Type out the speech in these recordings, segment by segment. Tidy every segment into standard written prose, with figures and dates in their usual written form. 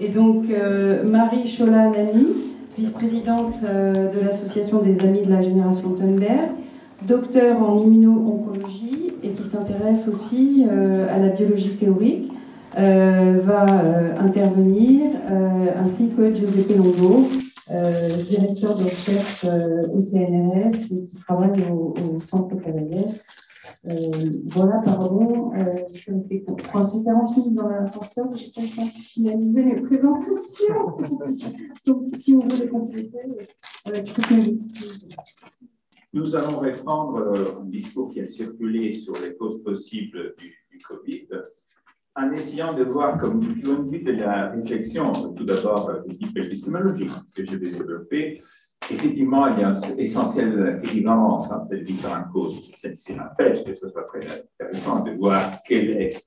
Et donc, Marie Chola-Nami, vice-présidente de l'Association des Amis de la Génération Thunberg, docteur en immuno-oncologie et qui s'intéresse aussi à la biologie théorique, va intervenir, ainsi que Giuseppe Longo, directeur de recherche au CNRS et qui travaille au Centre Cavallès. Voilà, pardon, je suis restée coincée 40 minutes dans l'ascenseur, mais je n'ai pas le temps de finaliser mes présentations. Donc, si on veut les compléter, avec toutes mes excuses. Nous allons reprendre un discours qui a circulé sur les causes possibles du Covid, en essayant de voir, comme du point de vue de la réflexion, tout d'abord de type épistémologique que je vais développer. Effectivement, il y a une essentielle équivalence entre ces différentes causes. C'est n'empêche que ce soit très intéressant de voir quelle est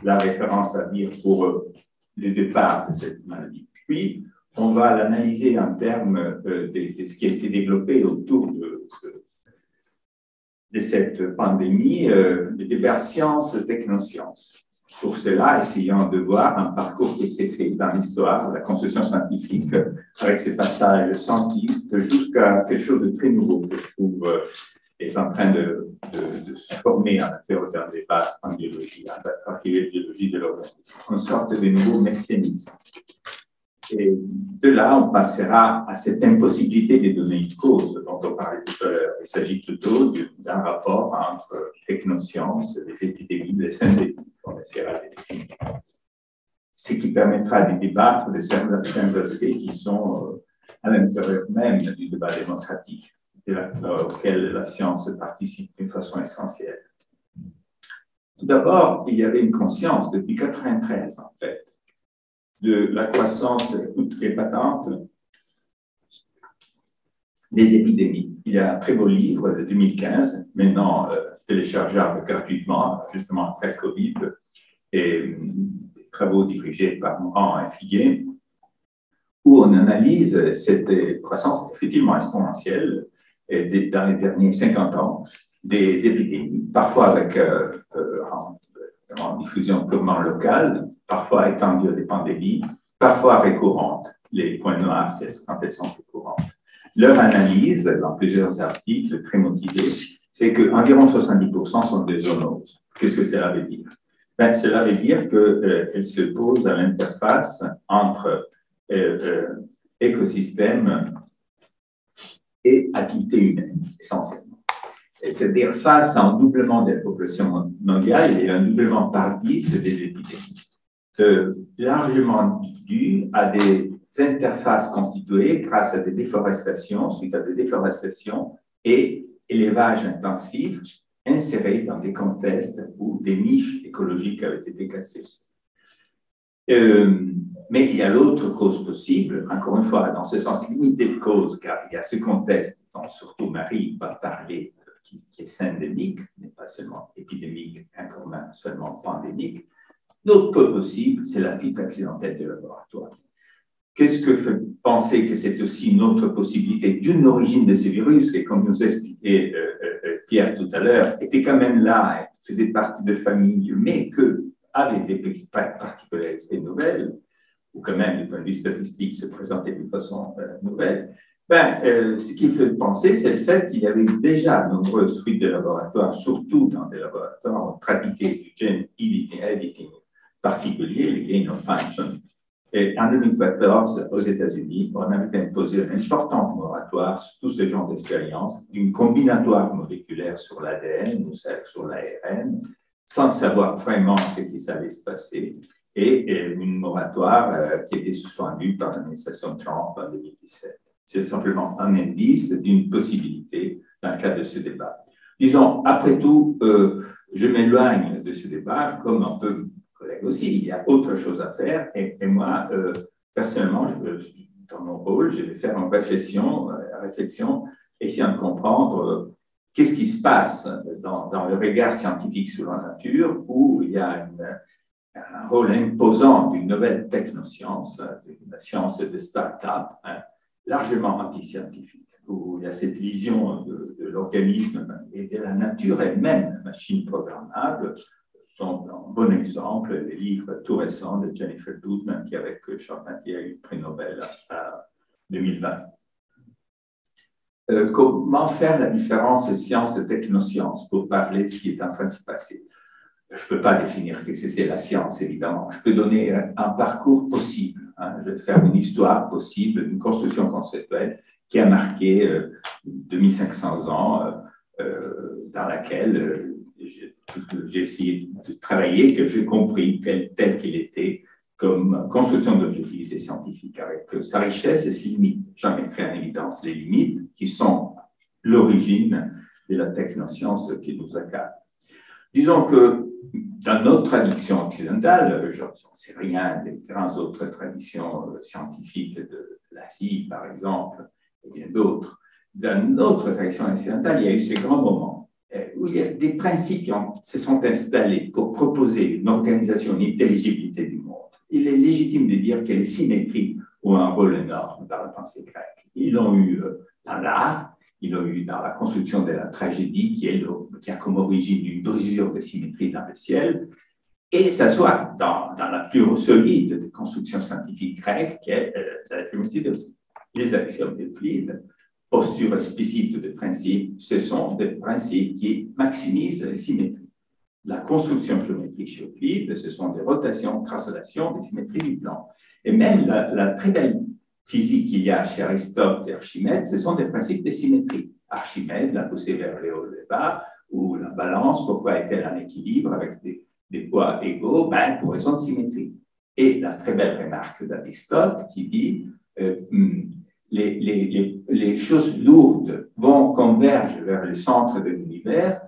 la référence à dire pour le départ de cette maladie. Puis, on va l'analyser en termes de ce qui a été développé autour de cette pandémie, de débat sciences, technosciences. Pour cela, essayons de voir un parcours qui s'est fait dans l'histoire de la construction scientifique, avec ces passages scientistes jusqu'à quelque chose de très nouveau que je trouve est en train de se former en théorie d'un débat en biologie, en particulier biologie de l'organisme, une sorte de nouveau messianisme. Et de là, on passera à cette impossibilité de donner une cause dont on parlait tout à l'heure. Il s'agit plutôt d'un rapport entre technosciences, les épidémies, les syndémies. On essaiera de définir. Ce qui permettra de débattre de certains aspects qui sont à l'intérieur même du débat démocratique, auquel la science participe d'une façon essentielle. Tout d'abord, il y avait une conscience depuis 1993, en fait, de la croissance épatante des épidémies. Il y a un très beau livre de 2015, maintenant téléchargeable gratuitement, justement après le Covid, et des travaux dirigés par Morand et Figuet, où on analyse cette croissance effectivement exponentielle dans les derniers 50 ans des épidémies, parfois avec en diffusion purement locale, parfois étendue à des pandémies, parfois récurrentes. Les points noirs, c'est quand elles sont récurrentes. Leur analyse, dans plusieurs articles très motivés, c'est qu'environ 70% sont des zoonoses. Qu'est-ce que cela veut dire? Ben, cela veut dire qu'elles se posent à l'interface entre écosystème et activité humaine, essentiellement. C'est-à-dire, face à un doublement de la population mondiale et un doublement par 10 des épidémies, largement dû à des interfaces constituées grâce à des déforestations, suite à des déforestations et élevage intensif insérés dans des contextes où des niches écologiques avaient été cassées. Mais il y a l'autre cause possible, encore une fois, dans ce sens limité de cause, car il y a ce contexte dont surtout Marie va parler, qui est syndémique, mais pas seulement épidémique, encore moins seulement pandémique. L'autre cause possible, c'est la fuite accidentelle de laboratoire. Qu'est-ce que fait penser que c'est aussi une autre possibilité d'une origine de ce virus, qui, comme nous expliquait Pierre tout à l'heure, était quand même là, faisait partie de familles, mais que avait des particularités nouvelles, ou quand même, du point de vue statistique, se présentait d'une façon nouvelle. Ce qui fait penser, c'est le fait qu'il y avait déjà de nombreuses fuites de laboratoire, surtout dans des laboratoires pratiqués du gene editing particulier, le gain of function. Et en 2014, aux États-Unis, on avait imposé un important moratoire sur tout ce genre d'expérience, une combinatoire moléculaire sur l'ADN ou sur l'ARN, sans savoir vraiment ce qui allait se passer, et une moratoire qui était suspendue par l'administration Trump en 2017. C'est simplement un indice d'une possibilité dans le cadre de ce débat. Disons, après tout, je m'éloigne de ce débat, comme un peu collègue aussi, il y a autre chose à faire, et moi, personnellement, dans mon rôle, je vais faire une réflexion, essayant de comprendre qu'est-ce qui se passe dans le regard scientifique sur la nature, où il y a un rôle imposant d'une nouvelle technoscience, d'une science de start-up, largement anti-scientifique, où il y a cette vision de l'organisme et de la nature elle-même, machine programmable, sont un bon exemple, les livres tout récents de Jennifer Doudna, qui avec Charpentier a eu le prix Nobel en 2020. Comment faire la différence science et technosciences pour parler de ce qui est en train de se passer? Je ne peux pas définir que c'est la science, évidemment. Je peux donner un parcours possible. Hein. Je vais faire une histoire possible, une construction conceptuelle qui a marqué 2500 ans, dans laquelle j'ai essayé de travailler, que j'ai compris tel qu'il était comme construction d'objectivité scientifique, avec sa richesse et ses limites. J'en mettrai en évidence les limites qui sont l'origine de la technoscience qui nous accable. Disons que dans notre tradition occidentale, je n'en sais rien des grandes autres traditions scientifiques de l'Asie, par exemple, et bien d'autres. Dans notre tradition occidentale, il y a eu ces grands moments où il y a des principes qui se sont installés pour proposer une organisation, une intelligibilité du monde. Il est légitime de dire que les symétries ont un rôle énorme dans la pensée grecque. Ils l'ont eu dans l'art, ils l'ont eu dans la construction de la tragédie, qui a comme origine une brisure de symétrie dans le ciel, et ça soit dans la plus solide des constructions scientifiques grecques, qui est la géométrie d'Euclide. Les axiomes d'Euclide, posture explicite de principe, ce sont des principes qui maximisent les symétries. La construction géométrique chez Euclide, ce sont des rotations, translations, des symétries du plan. Et même la très belle physique qu'il y a chez Aristote et Archimède, ce sont des principes de symétrie. Archimède l'a poussé vers le haut et le bas, ou la balance, pourquoi est-elle en équilibre avec des poids égaux? Ben, pour raison de symétrie. Et la très belle remarque d'Aristote qui dit les choses lourdes convergent vers le centre de l'univers.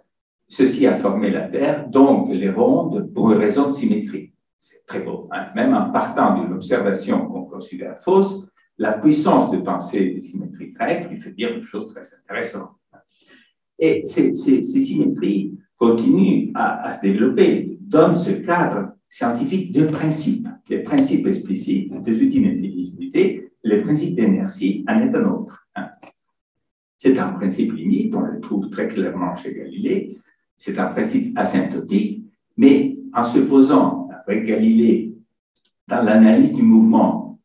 Ceci a formé la Terre, donc les rondes, pour une raison de symétrie. C'est très beau. Hein? Même en partant d'une observation qu'on considère fausse, la puissance de pensée des symétries grecques lui fait dire des choses très intéressantes. Et ces symétries continuent à se développer, donnent ce cadre scientifique de principes. Les principes explicites des outils d'intelligibilité, les principes d'inertie en est un autre. Hein? C'est un principe limite, on le trouve très clairement chez Galilée. C'est un principe asymptotique, mais en se posant avec Galilée dans l'analyse du mouvement,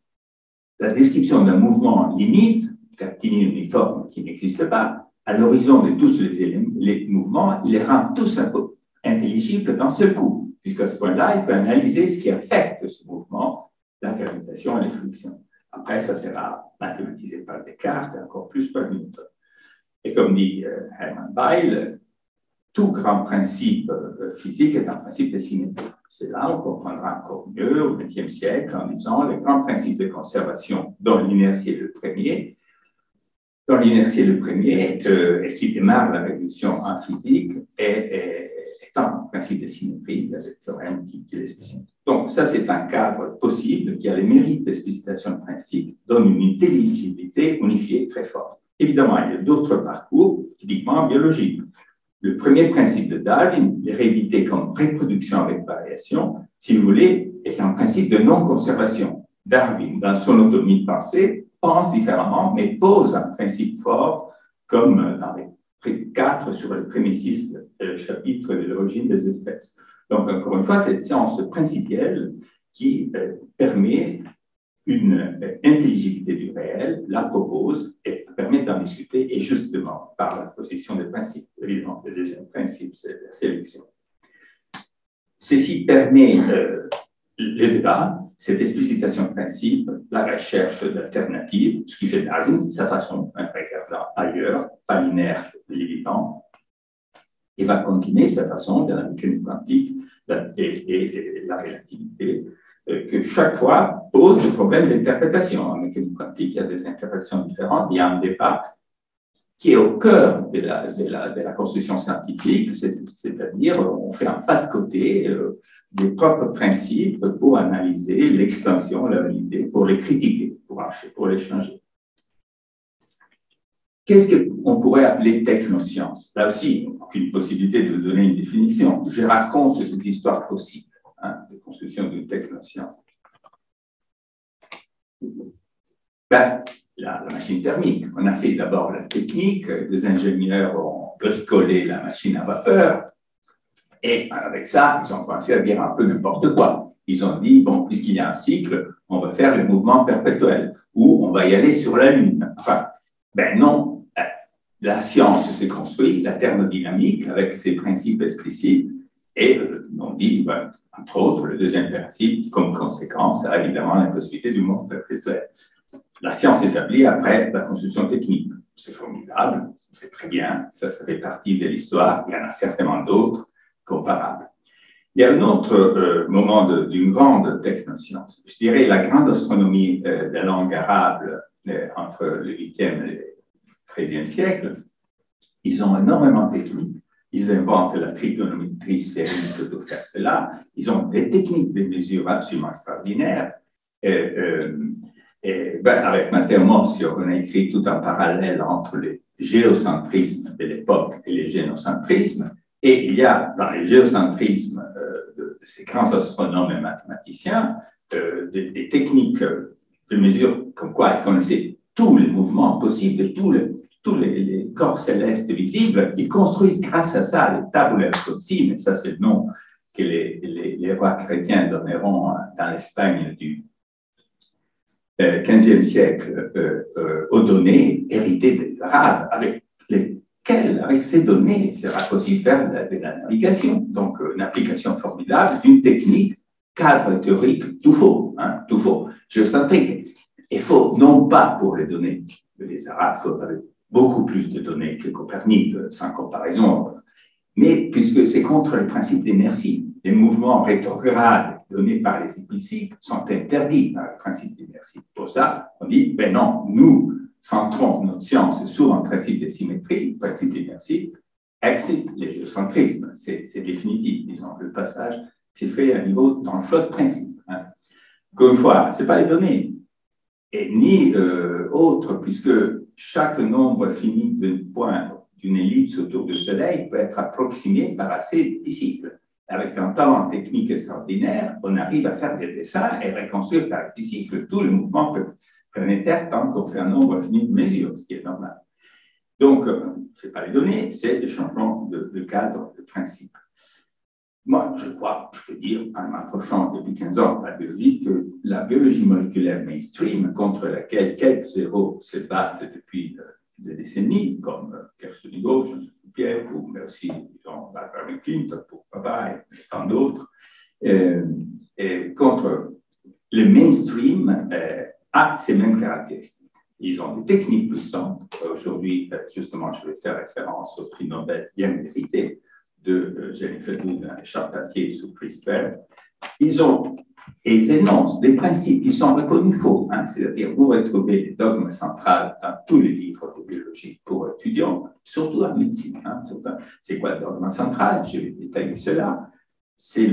la description d'un mouvement limite, rectiligne uniforme qui n'existe pas, à l'horizon de tous les mouvements, il les rend tous un peu intelligibles d'un seul coup, puisqu'à ce point-là, il peut analyser ce qui affecte ce mouvement, la gravitation et les frictions. Après, ça sera mathématisé par Descartes et encore plus par Newton. Et comme dit Hermann Weyl, tout grand principe physique est un principe de symétrie. C'est là on comprendra encore mieux au XXe siècle en disant les grands principes de conservation dont l'inertie est le premier. Dans l'inertie est le premier et qui démarre la révolution en physique est un principe de symétrie, il y a le théorème qui l'explique. Donc ça c'est un cadre possible qui a les mérites d'explicitation de principe, donne une intelligibilité unifiée très forte. Évidemment, il y a d'autres parcours typiquement biologiques. Le premier principe de Darwin, l'hérédité comme reproduction avec variation, si vous voulez, est un principe de non-conservation. Darwin, dans son autonomie de pensée, pense différemment, mais pose un principe fort, comme dans les 4 sur les premiers 6 chapitres de l'origine des espèces. Donc, encore une fois, cette science principielle qui permet une intelligibilité du réel, la propose et permet d'en discuter, et justement par la position des principes. Évidemment, le deuxième principe, c'est la sélection. Ceci permet le débat, cette explicitation de principe, la recherche d'alternatives, ce qui fait Darwin, sa façon, en regardant ailleurs, pas linéaire, les vivants, et va continuer sa façon de la mécanique quantique et la relativité, que chaque fois pose des problèmes d'interprétation. En mécanique quantique, il y a des interprétations différentes, il y a un débat qui est au cœur de la construction scientifique, c'est-à-dire on fait un pas de côté des propres principes pour analyser l'extension, la réalité, pour les critiquer, pour les changer. Qu'est-ce qu'on pourrait appeler technosciences? Là aussi, aucune possibilité de donner une définition. Je raconte des histoires possibles. De construction d'une technoscience. Ben, la machine thermique. On a fait d'abord la technique, les ingénieurs ont bricolé la machine à vapeur, Et avec ça, ils ont commencé à dire un peu n'importe quoi. Ils ont dit, bon, puisqu'il y a un cycle, on va faire le mouvement perpétuel, ou on va y aller sur la Lune. Enfin, ben non, la science s'est construite, la thermodynamique, avec ses principes explicites, et on dit, ben, entre autres, le deuxième principe, comme conséquence, a évidemment la possibilité du mouvement perpétuel. La science établie après la construction technique. C'est formidable, c'est très bien, ça fait partie de l'histoire, il y en a certainement d'autres comparables. Il y a un autre moment d'une grande technoscience, je dirais la grande astronomie de la langue arabe entre le 8e et le 13e siècle. Ils ont énormément de techniques. Ils inventent la trigonométrie sphérique pour faire cela. Ils ont des techniques de mesure absolument extraordinaires. Avec Mathéo-Mons, on a écrit tout un parallèle entre le géocentrisme de l'époque et le génocentrisme. Et il y a dans le géocentrisme de ces grands astronomes et mathématiciens des techniques de mesure comme quoi ils connaissaient tous les mouvements possibles de tous les corps célestes visibles. Ils construisent grâce à ça les tabulae Coxines, ça c'est le nom que les rois chrétiens donneront dans l'Espagne du 15e siècle aux données héritées des Arabes, avec ces données, il sera possible de faire de la navigation. Donc, une application formidable d'une technique, cadre théorique, tout faux, géocentrique. Et faux, non pas pour les données. Les Arabes avaient beaucoup plus de données que Copernic, sans comparaison, mais puisque c'est contre le principe d'inertie. Les mouvements rétrogrades donnés par les écliptiques sont interdits par le principe d'inertie. Pour ça, on dit, ben non, nous centrons notre science sur un principe de symétrie, principe d'inertie, exit le géocentrisme. C'est définitif, disons. Le passage s'est fait à niveau d'un choix de principe. Encore une fois, ce n'est pas les données, et ni autres, puisque chaque nombre fini d'un point d'une ellipse autour du Soleil peut être approximé par assez disciples. Avec un talent technique extraordinaire, on arrive à faire des dessins et reconstruire par disciples tout le mouvement planétaire tant qu'on fait un nombre fini de mesures, ce qui est normal. Donc, ce n'est pas les données, c'est le changement de cadre, de principe. Moi, je crois, je peux dire, en m'approchant depuis 15 ans de la biologie, que la biologie moléculaire mainstream, contre laquelle quelques zéros se battent depuis des décennies, comme Pierre Sonigo, Jean-Pierre, mais aussi Barbara McClintock, pourquoi pas, et tant d'autres, et contre le mainstream a ces mêmes caractéristiques. Ils ont des techniques puissantes. Aujourd'hui, justement, je vais faire référence au prix Nobel bien mérité de Jennifer Doudna et Charles Patier sous CRISPR. Ils énoncent des principes qui sont reconnus faux, c'est-à-dire vous retrouvez les dogmes centrales dans tous les livres de biologie pour étudiants, surtout en médecine. C'est quoi le dogme central? Je vais détailler cela. C'est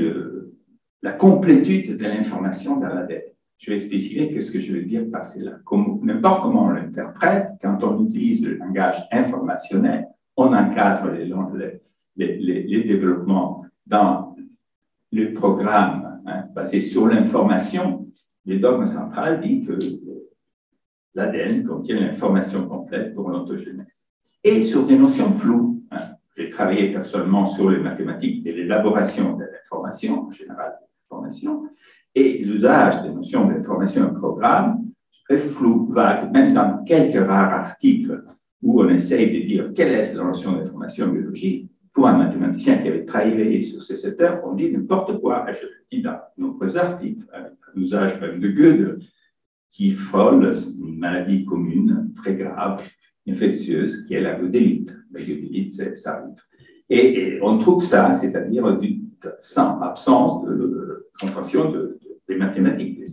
la complétude de l'information dans l'ADN. Je vais spécifier ce que je veux dire par cela. N'importe comment on l'interprète, quand on utilise le langage informationnel, on encadre les développements dans le programme basé sur l'information. Le dogme central dit que l'ADN contient l'information complète pour l'ontogenèse. Et sur des notions floues. J'ai travaillé personnellement sur les mathématiques et l'élaboration de l'information, en général de l'information, et l'usage des notions d'information et programme est flou, vague, même dans quelques rares articles où on essaye de dire quelle est la notion d'information biologique. Pour un mathématicien qui avait travaillé sur ce secteur, on dit n'importe quoi. Je le dis dans de nombreux articles, l'usage même de Gödel, qui frôle une maladie commune très grave, infectieuse, qui est la Gödelite. La Gödelite, ça arrive. Et on trouve ça, c'est-à-dire sans absence de compréhension des mathématiques.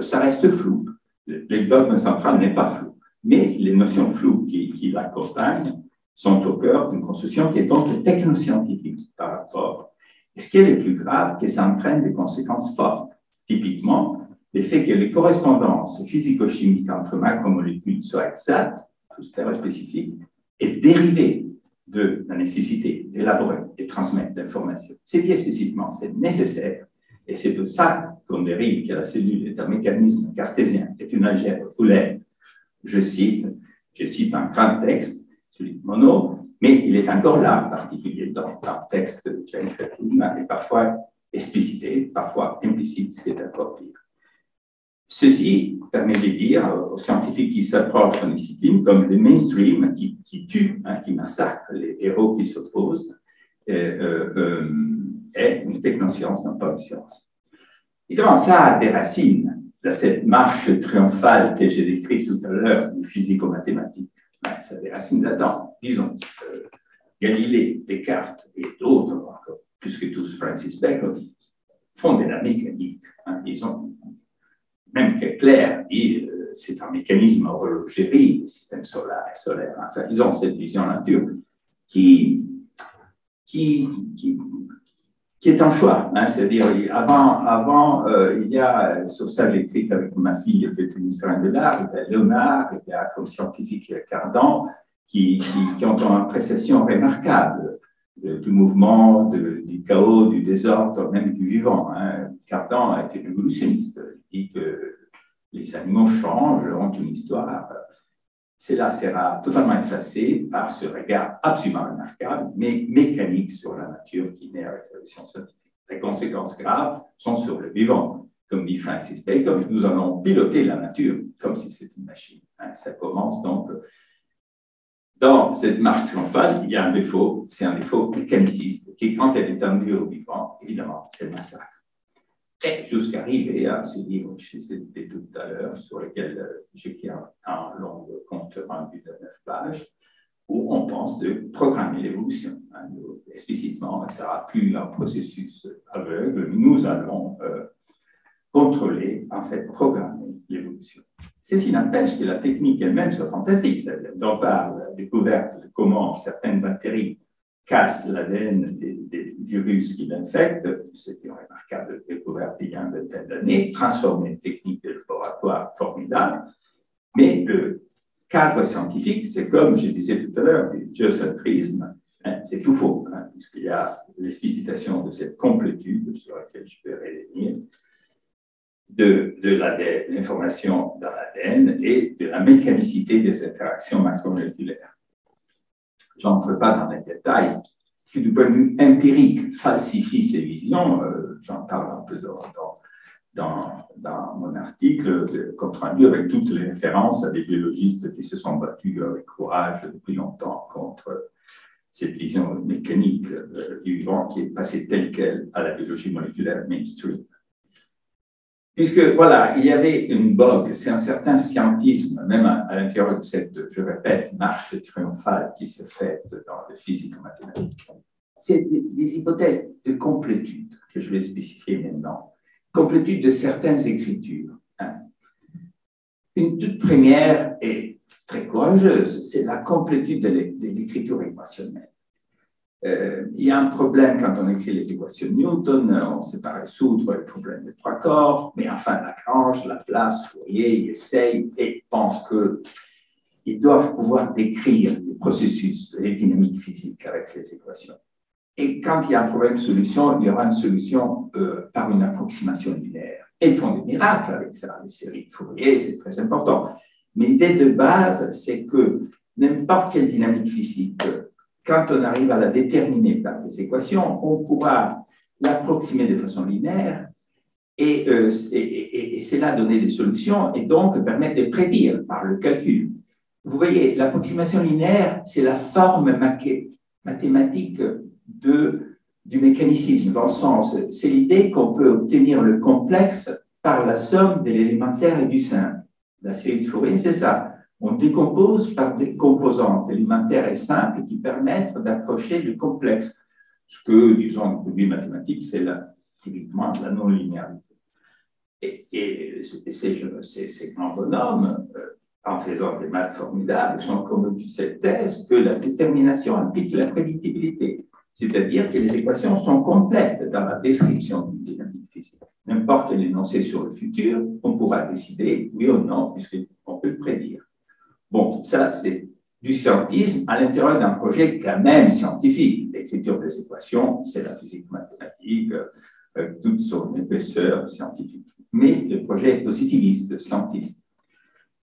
Ça reste flou. Le dogme central n'est pas flou. Mais les notions floues qui l'accompagnent sont au cœur d'une construction qui est donc technoscientifique par rapport. Et ce qui est le plus grave, c'est que ça entraîne des conséquences fortes. Typiquement, le fait que les correspondances physico-chimiques entre macromolécules soient exactes, tout très spécifique, est dérivé de la nécessité d'élaborer et transmettre l'information. C'est bien spécifiquement, c'est nécessaire. Et c'est de ça qu'on dérive que la cellule est un mécanisme cartésien, est une algèbre Euler. Je cite un grand texte, celui de Monod, Mais il est encore là, en particulier dans le texte de Jennifer Doudna, et parfois explicité, parfois implicite, ce qui est encore pire. Ceci permet de dire aux scientifiques qui s'approchent en discipline comme le mainstream qui tue, qui massacre les héros qui s'opposent, est une technoscience, non pas une science. Évidemment, ça a des racines dans cette marche triomphale que j'ai décrite tout à l'heure du physico-mathématique. Ça a des racines là-dedans. Disons, Galilée, Descartes et d'autres, encore plus que tous, Francis Bacon, font de la mécanique. Disons, même Kepler dit c'est un mécanisme horlogerie, le système solaire. Enfin, ils ont cette vision nature qui est un choix. C'est-à-dire, avant il y a, sur ça j'ai écrit avec ma fille, qui est une historienne de l'art, il y a Léonard, il y a comme scientifique Cardan, qui ont une appréciation remarquable du mouvement, du chaos, du désordre, même du vivant. Cardan a été révolutionniste. Il dit que les animaux changent, ont une histoire. Cela sera totalement effacé par ce regard absolument remarquable, mais mécanique sur la nature qui naît avec la science scientifique. Les conséquences graves sont sur le vivant. Comme dit Francis Bacon, nous allons piloter la nature comme si c'était une machine. Ça commence donc. Dans cette marche triomphale, il y a un défaut, c'est un défaut mécaniciste, qui, quand elle est tendue au vivant, évidemment, c'est le massacre. Et jusqu'à arriver à ce livre que je citais tout à l'heure, sur lequel j'écris un long compte rendu de 9 pages, où on pense de programmer l'évolution. Explicitement, ça ne sera plus un processus aveugle, nous allons contrôler, en fait, programmer l'évolution. Ceci n'empêche que la technique elle-même soit fantastique. On parle de la découverte de comment certaines bactéries cassent l'ADN des virus qui l'infectent. C'était une remarquable découverte il y a une vingtaine d'années, transformer une technique de laboratoire formidable. Mais le cadre scientifique, c'est comme je disais tout à l'heure, du géocentrisme, c'est tout faux, puisqu'il y a l'explicitation de cette complétude sur laquelle je peux revenir, de l'information dans l'ADN et de la mécanicité des interactions macromoléculaires. Je n'entre pas dans les détails, qui du point de vue empirique falsifie ces visions, j'en parle un peu dans mon article de compte rendu avec toutes les références à des biologistes qui se sont battus avec courage depuis longtemps contre cette vision mécanique du vivant qui est passée telle qu'elle à la biologie moléculaire mainstream. Puisque, voilà, il y avait une vogue, c'est un certain scientisme, même à l'intérieur de cette, je répète, marche triomphale qui se fait dans la physique mathématique. C'est des hypothèses de complétude que je vais spécifier maintenant. Complétude de certaines écritures. Une toute première et très courageuse, c'est la complétude de l'écriture équationnelle. Il y a un problème quand on écrit les équations de Newton, on ne sait pas résoudre le problème des 3 corps, mais enfin Lagrange, Laplace, Fourier, ils essayent et pensent qu'ils doivent pouvoir décrire les processus, les dynamiques physiques avec les équations. Et quand il y a un problème de solution, il y aura une solution par une approximation linéaire. Et ils font des miracles avec ça, les séries de Fourier, c'est très important. Mais l'idée de base, c'est que n'importe quelle dynamique physique, quand on arrive à la déterminer par des équations, on pourra l'approximer de façon linéaire et c'est là donner des solutions et donc permettre de prédire par le calcul. Vous voyez, l'approximation linéaire, c'est la forme mathématique du mécanicisme, dans le sens, c'est l'idée qu'on peut obtenir le complexe par la somme de l'élémentaire et du simple. La série de Fourier, c'est ça. On décompose par des composantes élémentaires et simples qui permettent d'approcher le complexe. Ce que, disons, le produit mathématique, c'est typiquement la non-linéarité. Et ces grands bonhommes, en faisant des maths formidables, sont convaincus de cette thèse que la détermination implique la prédictibilité. C'est-à-dire que les équations sont complètes dans la description d'une dynamique physique. N'importe quel énoncé sur le futur, on pourra décider oui ou non, puisqu'on peut le prédire. Bon, ça, c'est du scientisme à l'intérieur d'un projet quand même scientifique. L'écriture des équations, c'est la physique mathématique, toute son épaisseur scientifique. Mais le projet est positiviste, scientiste.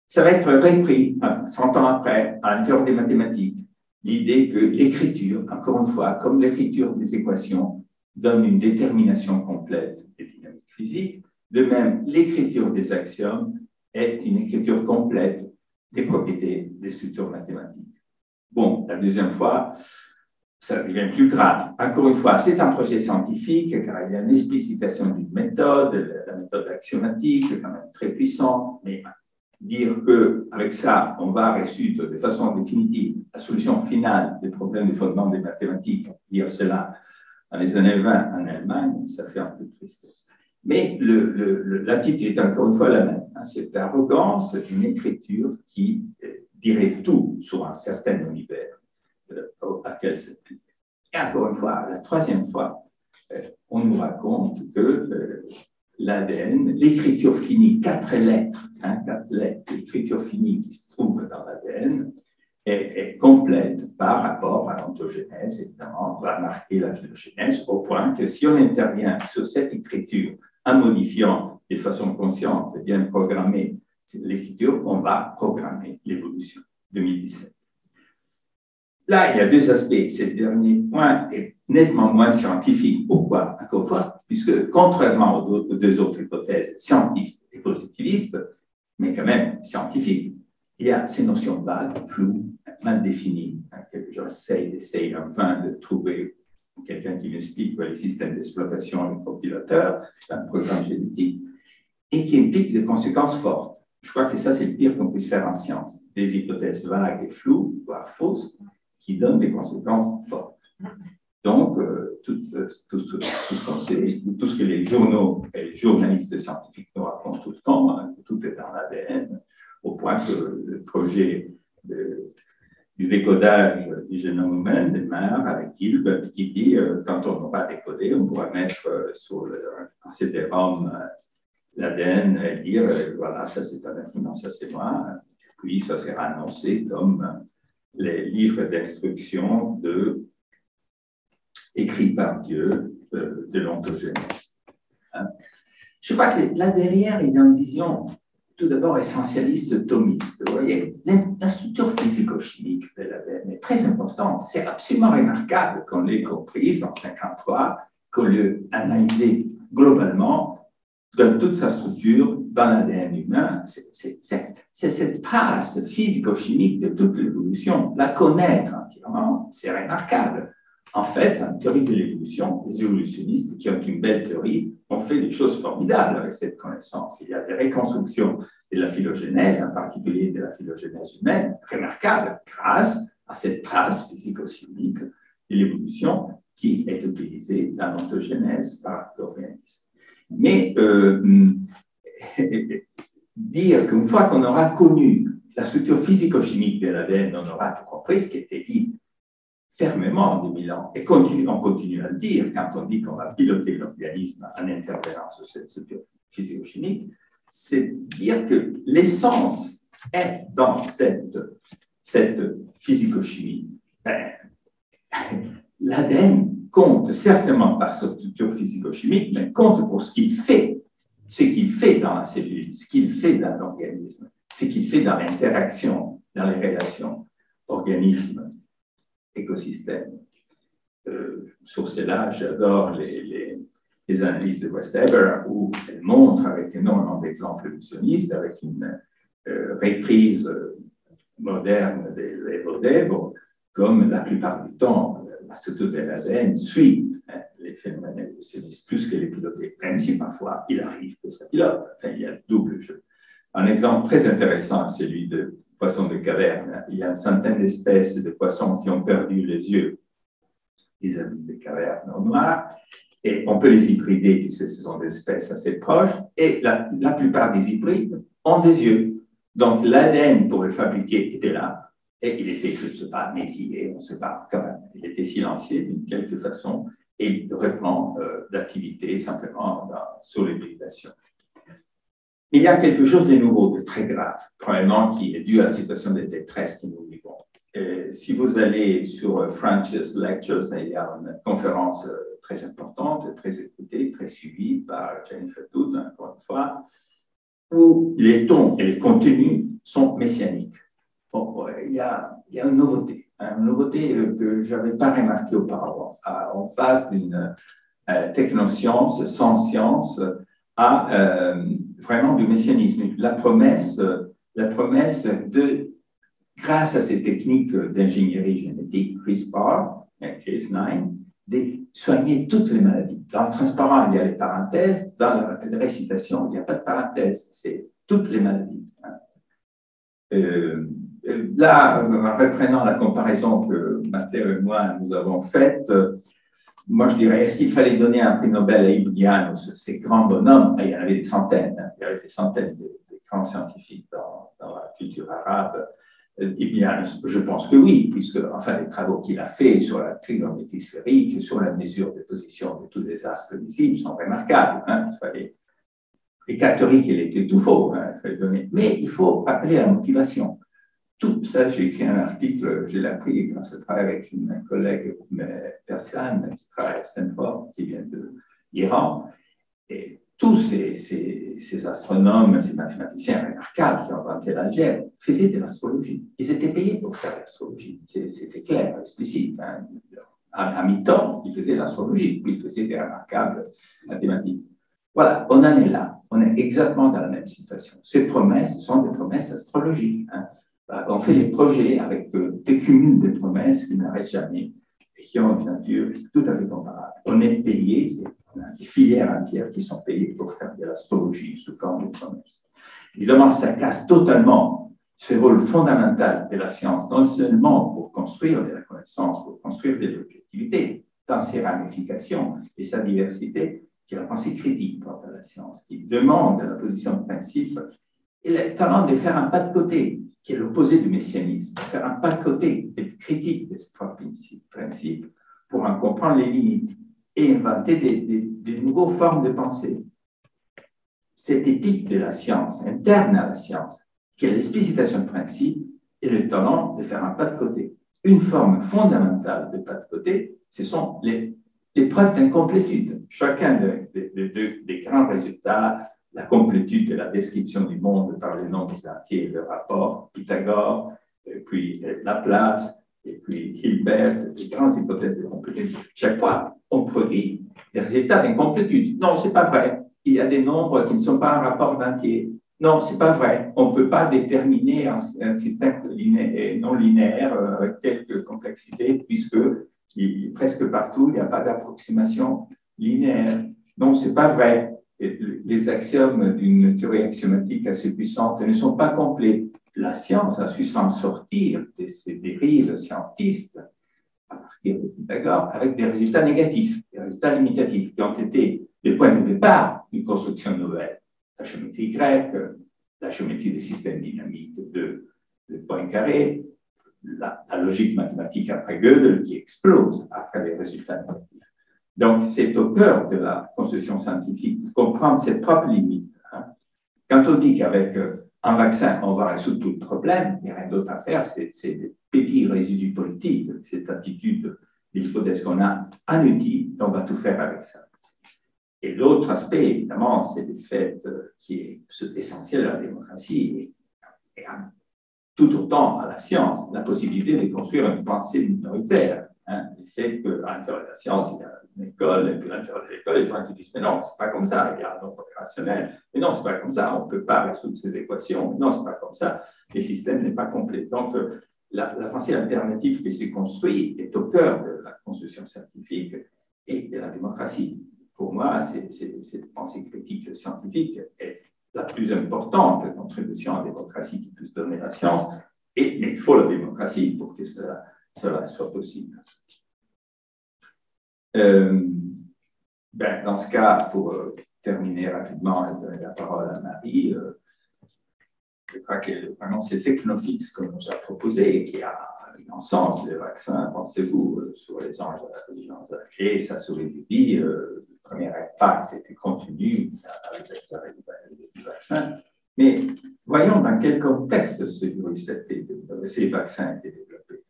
Ça va être repris 100 ans après, à l'intérieur des mathématiques, l'idée que l'écriture, encore une fois, comme l'écriture des équations, donne une détermination complète des dynamiques physiques. De même, l'écriture des axiomes est une écriture complète des propriétés des structures mathématiques. Bon, la deuxième fois, ça devient plus grave. Encore une fois, c'est un projet scientifique, car il y a une explicitation d'une méthode, la méthode axiomatique, quand même très puissante, mais dire qu'avec ça, on va résoudre de façon définitive la solution finale des problèmes de fondement des mathématiques, dire cela dans les années 20 en Allemagne, ça fait un peu de tristesse. Mais l'attitude est encore une fois la même. Hein, cette arrogance d'une écriture qui dirait tout sur un certain univers auquel s'applique. Et encore une fois, la troisième fois, on nous raconte que l'ADN, l'écriture finie, 4 lettres, l'écriture finie qui se trouve dans l'ADN, est complète par rapport à l'ontogenèse, évidemment, va marquer la phylogénèse, au point que si on intervient sur cette écriture en modifiant de façon consciente et bien programmée l'écriture, on va programmer l'évolution. 2017. Là, il y a 2 aspects. Ce dernier point est nettement moins scientifique. Pourquoi? Encore une fois, puisque contrairement aux 2 autres hypothèses, scientistes et positivistes, mais quand même scientifiques, il y a ces notions vagues, floues, mal définies. J'essaie en vain de trouver quelqu'un qui m'explique les systèmes d'exploitation et les copilateurs, c'est un programme génétique, et qui implique des conséquences fortes. Je crois que ça, c'est le pire qu'on puisse faire en science. Des hypothèses vagues et floues, voire fausses, qui donnent des conséquences fortes. Donc, tout ce qu'on sait, tout ce que les journaux et les journalistes scientifiques nous racontent tout le temps, hein, tout est dans l'ADN, au point que le projet du décodage du génome humain démarre avec Gilbert qui dit quand on aura décodé, on pourra mettre sur un CD-ROM l'ADN et dire voilà, ça c'est un être humain, ça c'est moi. Et puis ça sera annoncé comme les livres d'instruction écrits par Dieu de l'ontogenèse. Hein? Je crois que là derrière, il y a une vision tout d'abord essentialiste thomiste. Vous voyez, la structure physico-chimique de l'ADN est très importante. C'est absolument remarquable qu'on l'ait comprise en 1953, qu'on l'ait analysée globalement dans toute sa structure dans l'ADN humain. C'est cette trace physico-chimique de toute l'évolution. La connaître entièrement, c'est remarquable. En fait, en théorie de l'évolution, les évolutionnistes qui ont une belle théorie ont fait des choses formidables avec cette connaissance. Il y a des reconstructions de la phylogénèse, en particulier de la phylogénèse humaine, remarquables grâce à cette trace physico-chimique de l'évolution qui est utilisée dans l'ontogenèse par l'organisme. Mais dire qu'une fois qu'on aura connu la structure physico-chimique de l'ADN, on aura tout compris, ce qui était dit fermement en 2000 ans, et on continue à le dire quand on dit qu'on va piloter l'organisme en intervenant sur cette structure physico-chimique, c'est dire que l'essence est dans cette physico-chimie. L'ADN compte certainement par sa structure physico-chimique, mais compte pour ce qu'il fait dans la cellule, ce qu'il fait dans l'organisme, ce qu'il fait dans l'interaction, dans les relations organisme-écosystème. Sur cela, j'adore les analyses de Westeber où elle montre avec énormément d'exemples évolutionnistes, avec une reprise moderne des Lebedev, comme la plupart du temps, la structure de l'ADN suit les phénomènes évolutionnistes plus que les pilotés, même si parfois il arrive que ça pilote. Enfin, il y a le double jeu. Un exemple très intéressant, celui de poissons de caverne. Il y a une centaine d'espèces de poissons qui ont perdu les yeux, des amis de cavernes noires, et on peut les hybrider puisque ce sont des espèces assez proches, et la plupart des hybrides ont des yeux. Donc l'ADN pour le fabriquer était là, et il était, je ne sais pas, métier, on ne sait pas, quand même, il était silencieux d'une quelque façon, et il reprend l'activité simplement sur l'hybridation. Il y a quelque chose de nouveau, de très grave, probablement qui est dû à la situation de détresse que nous vivons. Si vous allez sur French's Lectures, il y a une conférence très importante, très écoutée, très suivie par Jennifer Doudna, encore une fois, où les tons et les contenus sont messianiques. Bon, il y a une nouveauté. une nouveauté que je n'avais pas remarqué auparavant. On passe d'une technoscience, sans science, à vraiment du messianisme. La promesse de, grâce à ces techniques d'ingénierie génétique, CRISPR, Cas9, de soigner toutes les maladies. Dans le transparent, il y a les parenthèses. Dans la récitation, il n'y a pas de parenthèses. C'est toutes les maladies. Là, en reprenant la comparaison que Matteo et moi nous avons faite, moi je dirais, est-ce qu'il fallait donner un prix Nobel à Ibn Janus, ces grands bonhommes? Il y en avait des centaines, il y avait des centaines de grands scientifiques dans la culture arabe. Ibn Janus, je pense que oui, puisque enfin, les travaux qu'il a faits sur la trigonométrie sphérique, sur la mesure des positions de tous les astres visibles sont remarquables. Il fallait les catholiques, il était tout faux, il fallait donner. Mais il faut rappeler la motivation. Tout ça, j'ai écrit un article, je l'ai appris grâce à travail avec une collègue persane qui travaille à Stanford, qui vient de l'Iran. Et tous ces astronomes, ces mathématiciens remarquables qui ont inventé l'algèbre faisaient de l'astrologie. Ils étaient payés pour faire l'astrologie. C'était clair, explicite. À mi-temps, ils faisaient l'astrologie, puis ils faisaient des remarquables mathématiques. Voilà, on en est là. On est exactement dans la même situation. Ces promesses sont des promesses astrologiques. On fait les projets avec des cumuls de promesses qui n'arrêtent jamais et qui ont une nature tout à fait comparable. On est payé, on a des filières entières qui sont payées pour faire de l'astrologie sous forme de promesses. Évidemment, ça casse totalement ce rôle fondamental de la science, non seulement pour construire de la connaissance, pour construire de l'objectivité, dans ses ramifications et sa diversité, qui est la pensée critique quant à la science, qui demande la position de principe et le talent de faire un pas de côté, qui est l'opposé du messianisme, de faire un pas de côté, être critique de ce propre principe pour en comprendre les limites et inventer des nouvelles formes de pensée. Cette éthique de la science, interne à la science, qui est l'explicitation de principe et le talent de faire un pas de côté. Une forme fondamentale de pas de côté, ce sont les preuves d'incomplétude. Chacun des grands résultats, la complétude de la description du monde par les nombres entiers, le rapport Pythagore, et puis Laplace, et puis Hilbert, les grandes hypothèses de complétude. Chaque fois, on produit des résultats d'incomplétude. Non, ce n'est pas vrai. Il y a des nombres qui ne sont pas un rapport d'entier. Non, ce n'est pas vrai. On ne peut pas déterminer un système non linéaire avec quelques complexités, puisque presque partout, il n'y a pas d'approximation linéaire. Non, ce n'est pas vrai. Les axiomes d'une théorie axiomatique assez puissante ne sont pas complets. La science a su s'en sortir de ces dérives scientistes à partir de Pythagore avec des résultats négatifs, des résultats limitatifs qui ont été les points de départ d'une construction nouvelle. La géométrie grecque, la géométrie des systèmes dynamiques de Poincaré, la logique mathématique après Gödel qui explose après les résultats négatifs. Donc, c'est au cœur de la construction scientifique de comprendre ses propres limites. Quand on dit qu'avec un vaccin, on va résoudre tout le problème, il n'y a rien d'autre à faire, c'est des petits résidus politiques, cette attitude de l'hypothèse qu'on a un outil, on va tout faire avec ça. Et l'autre aspect, évidemment, c'est le fait qui est essentiel à la démocratie et tout autant à la science, la possibilité de construire une pensée minoritaire. Le fait qu'à l'intérieur de la science, il y a une école, et puis à l'intérieur de l'école, les gens qui disent « mais non, c'est pas comme ça, il y a un nombre rationnel, mais non, c'est pas comme ça, on ne peut pas résoudre ces équations, mais non, c'est pas comme ça, le système n'est pas complet ». Donc, la pensée alternative qui s'est construite est au cœur de la construction scientifique et de la démocratie. Pour moi, cette pensée critique scientifique est la plus importante contribution à la démocratie qui puisse donner la science, et il faut la démocratie pour que cela soit possible. Dans ce cas, pour terminer rapidement et donner la parole à Marie, je crois que vraiment c'est Technofix qu'on nous a proposé et qui a un sens, le vaccin, pensez-vous, sur les gens âgés, ça sauve des vies. Le premier impact était contenu avec le vaccin. Mais voyons dans quel contexte ces vaccins étaient développés.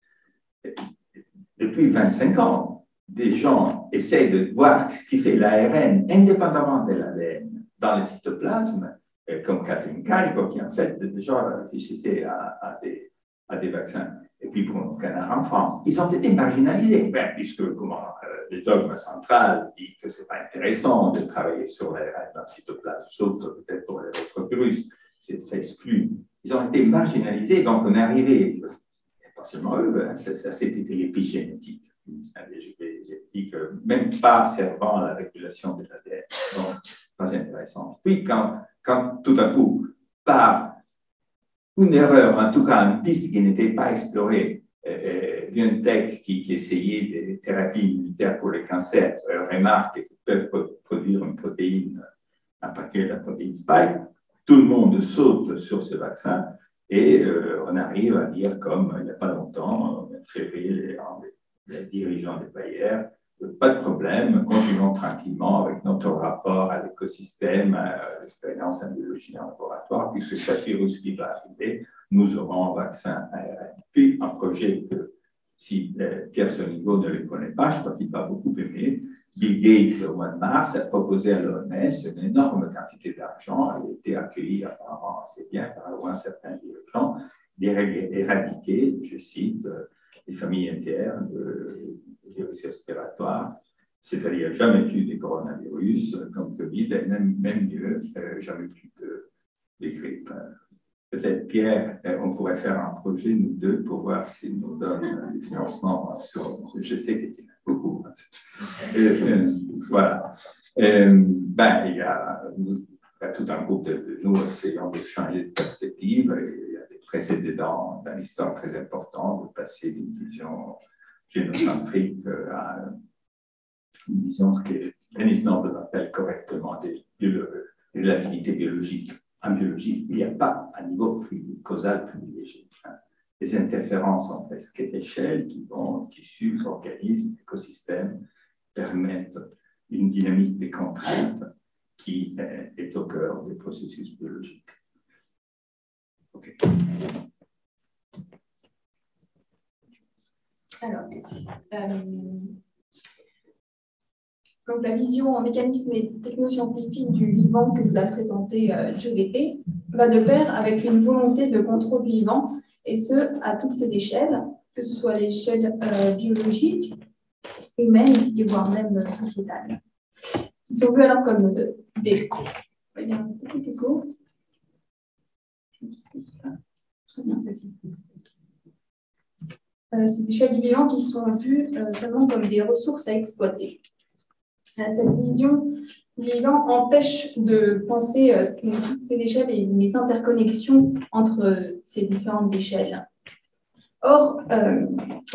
Depuis 25 ans, des gens essaient de voir ce qui fait l'ARN indépendamment de l'ADN dans le cytoplasme, comme Catherine Carico, qui en fait déjà réfléchissait à des vaccins. Et puis pour nos canards en France, ils ont été marginalisés, puisque le dogme central dit que ce n'est pas intéressant de travailler sur l'ARN dans le cytoplasme, sauf peut-être pour les autres virus, ça exclut. Ils ont été marginalisés, donc on est arrivé, pas seulement eux, ça c'était l'épigénétique, génétique, même pas servant à la régulation de l'ADN, donc pas intéressant. Puis quand tout à coup, par une erreur, en tout cas une piste qui n'était pas explorée, BioNTech qui essayait des thérapies immunitaires pour le cancer remarque qu'ils peuvent produire une protéine à partir de la protéine Spike. Tout le monde saute sur ce vaccin et on arrive à dire, comme il n'y a pas longtemps, en février, les dirigeants de Bayer, pas de problème, continuons tranquillement avec notre rapport à l'écosystème, à l'expérience en biologie en laboratoire, puisque chaque virus qui va arriver, nous aurons un vaccin ARN. Puis un projet que, si Pierre Sonigo ne le connaît pas, je crois qu'il va beaucoup aimer, Bill Gates, au mois de mars, a proposé à l'OMS une énorme quantité d'argent. Elle a été accueillie apparemment assez bien par un certain dirigeant, d'éradiquer, je cite, les familles entières de virus respiratoires, c'est-à-dire jamais plus de coronavirus comme Covid, et même mieux, jamais plus de grippe. Peut-être, Pierre, on pourrait faire un projet, nous deux, pour voir s'il nous donne des financements sur. Je sais qu'il y en a beaucoup. Voilà. Il y a tout un groupe de nous essayant de changer de perspective. Il y a des précédents dans l'histoire très importants, de passer d'une vision génocentrique à une vision que Dennis Noble appelle correctement de relativité biologique. En biologie, il n'y a pas un niveau causal privilégié. Les interférences entre esquelettes d'échelle qui vont tissus, organismes, écosystèmes permettent une dynamique des contraintes qui est au cœur des processus biologiques. Okay. Alors, donc la vision en mécanisme et technoscientifique du vivant que vous a présenté Giuseppe va de pair avec une volonté de contrôle du vivant, et ce, à toutes ces échelles, que ce soit l'échelle biologique, humaine, et voire même sociétale. Ils sont vus alors comme des... Il y a un petit écho. Ces échelles du vivant qui sont vues seulement comme des ressources à exploiter. Cette vision du vivant empêche de penser que toutes ces échelles et les interconnexions entre ces différentes échelles. Or,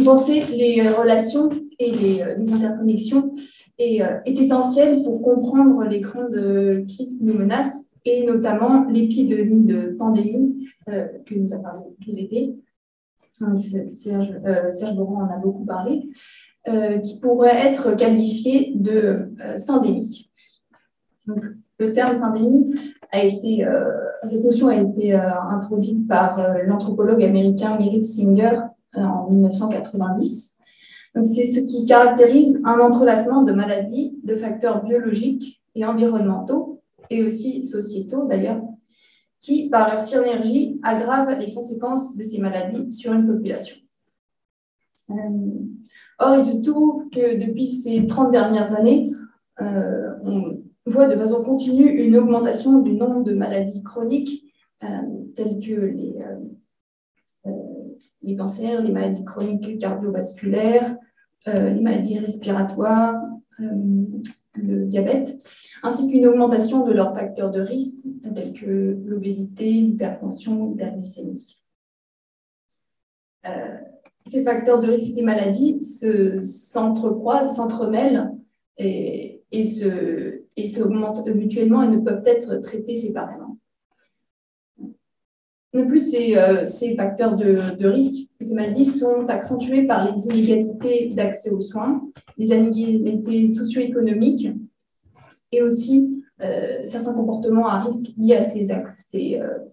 penser les relations et les interconnexions est essentiel pour comprendre les grandes crises qui nous menacent, et notamment l'épidémie de pandémie que nous a parlé Giuseppe. Serge Boran en a beaucoup parlé, qui pourrait être qualifié de syndémique. Donc, le terme syndémie cette notion a été introduite par l'anthropologue américain Merritt Singer en 1990. C'est ce qui caractérise un entrelacement de maladies, de facteurs biologiques et environnementaux, et aussi sociétaux d'ailleurs, qui, par leur synergie, aggravent les conséquences de ces maladies sur une population. Or, il se trouve que depuis ces 30 dernières années, on voit de façon continue une augmentation du nombre de maladies chroniques, telles que les cancers, les maladies chroniques cardiovasculaires, les maladies respiratoires, le diabète, ainsi qu'une augmentation de leurs facteurs de risque, tels que l'obésité, l'hypertension, l'hyperglycémie. Ces facteurs de risque et ces maladies s'entrecroisent, s'entremêlent et se augmentent mutuellement et ne peuvent être traités séparément. De plus, ces facteurs de risque et ces maladies sont accentués par les inégalités d'accès aux soins, les inégalités socio-économiques et aussi certains comportements à risque liés à ces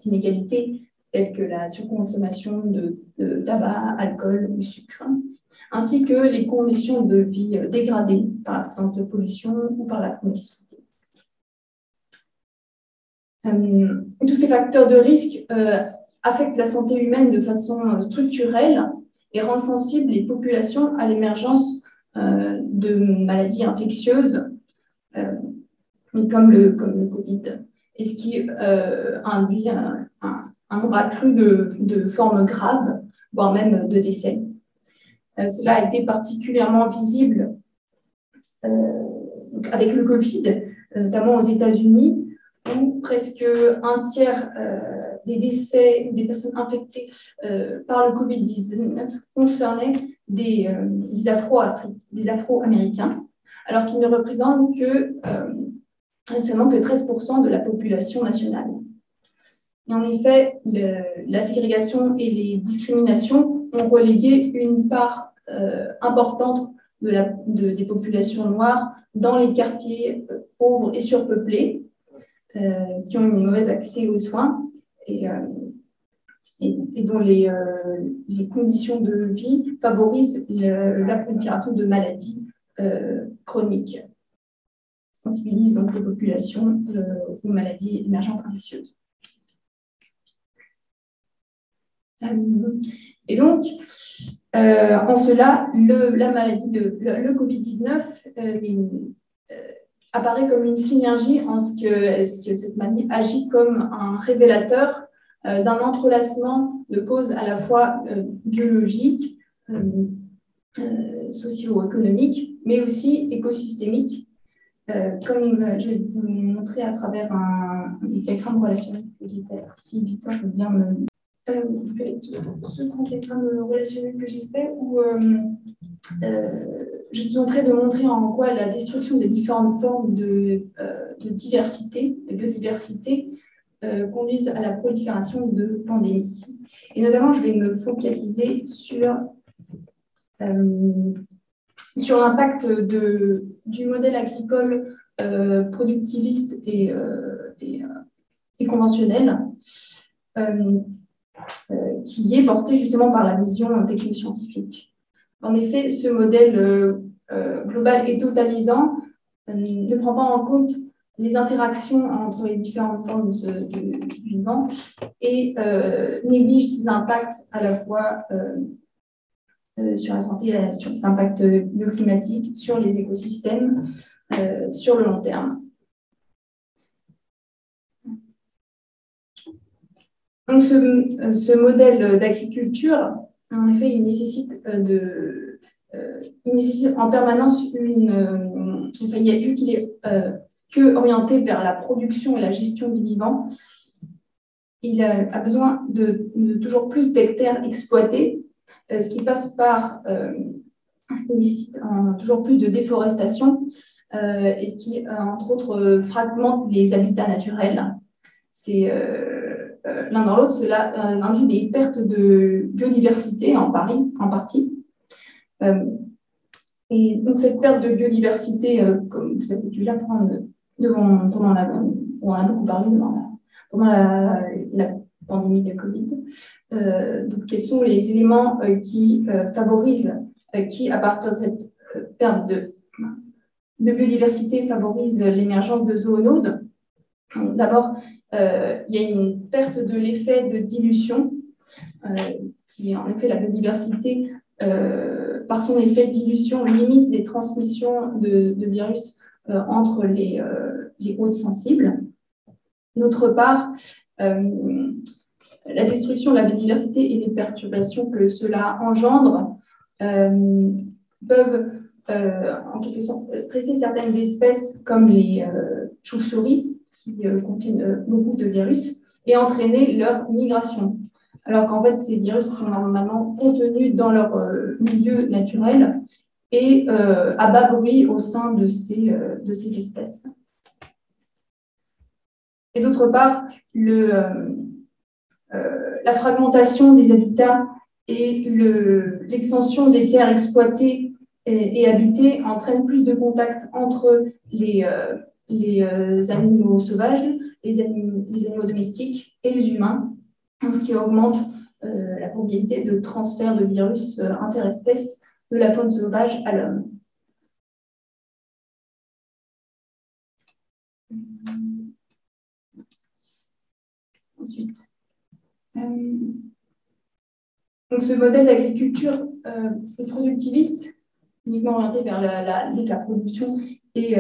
inégalités, telles que la surconsommation de tabac, alcool ou sucre, ainsi que les conditions de vie dégradées par la présence de pollution ou par la promiscuité. Tous ces facteurs de risque affectent la santé humaine de façon structurelle et rendre sensibles les populations à l'émergence de maladies infectieuses comme le Covid, et ce qui induit un nombre accru de formes graves, voire même de décès. Cela a été particulièrement visible avec le Covid, notamment aux États-Unis, où presque un tiers des décès des personnes infectées par le Covid-19 concernaient des Afro-Américains, alors qu'ils ne représentent seulement que 13% de la population nationale. Et en effet, la ségrégation et les discriminations ont relégué une part importante des populations noires dans les quartiers pauvres et surpeuplés, qui ont un mauvais accès aux soins et dont les conditions de vie favorisent la prolifération de maladies chroniques, sensibilisent donc les populations aux maladies émergentes infectieuses. Et donc, en cela, la maladie le Covid-19 apparaît comme une synergie en ce que cette maladie agit comme un révélateur d'un entrelacement de causes à la fois biologiques, socio-économiques, mais aussi écosystémiques, comme je vais vous le montrer à travers un diagramme relationnel que j'ai fait. Si Victor veut bien me... ce grand diagramme relationnel que j'ai fait, où je tenterai de montrer en quoi la destruction des différentes formes de diversité, de biodiversité, conduisent à la prolifération de pandémies. Et notamment, je vais me focaliser sur l'impact du modèle agricole productiviste et conventionnel, qui est porté justement par la vision technoscientifique. En effet, ce modèle global et totalisant ne prend pas en compte les interactions entre les différentes formes du vivant et néglige ses impacts à la fois sur la santé, sur ses impacts bioclimatiques, sur les écosystèmes, sur le long terme. Donc, ce modèle d'agriculture, en effet, il nécessite en permanence vu qu'il est que orienté vers la production et la gestion du vivant, il a besoin de toujours plus d'hectares exploités, ce qui passe par ce qui nécessite toujours plus de déforestation et ce qui, entre autres, fragmente les habitats naturels. C'est l'un dans l'autre, cela induit des pertes de biodiversité en partie. Et donc, cette perte de biodiversité, comme vous avez dû l'apprendre on a beaucoup parlé pendant la pandémie de Covid. Donc, quels sont les éléments qui favorisent, à partir de cette perte de biodiversité, favorisent l'émergence de zoonoses? D'abord, il y a une perte de l'effet de dilution, qui est en effet la biodiversité, par son effet de dilution, limite les transmissions de virus entre les hôtes sensibles. D'autre part, la destruction de la biodiversité et les perturbations que cela engendre peuvent, en quelque sorte, stresser certaines espèces comme les chauves-souris, qui contiennent beaucoup de virus, et entraîner leur migration. Alors qu'en fait, ces virus sont normalement contenus dans leur milieu naturel et à bas bruit au sein de ces espèces. Et d'autre part, la fragmentation des habitats et l'extension des terres exploitées et habitées entraînent plus de contacts entre les animaux sauvages, les animaux domestiques et les humains, ce qui augmente la probabilité de transfert de virus interespèces de la faune sauvage à l'homme. Ensuite, Donc, ce modèle d'agriculture productiviste, uniquement orienté vers la production et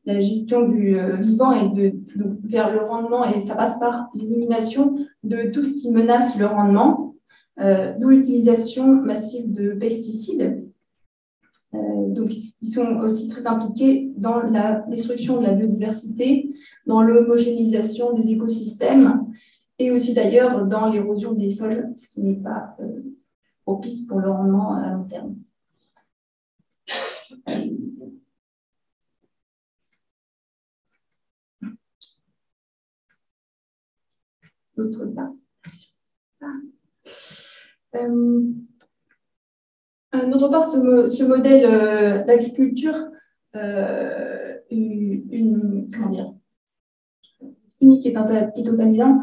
la gestion du vivant et donc, vers le rendement, et ça passe par l'élimination de tout ce qui menace le rendement, d'où l'utilisation massive de pesticides. Donc, ils sont aussi très impliqués dans la destruction de la biodiversité, dans l'homogénéisation des écosystèmes et aussi d'ailleurs dans l'érosion des sols, ce qui n'est pas propice pour le rendement à long terme. D'autre part. D'autre part, ce modèle d'agriculture unique et totalisant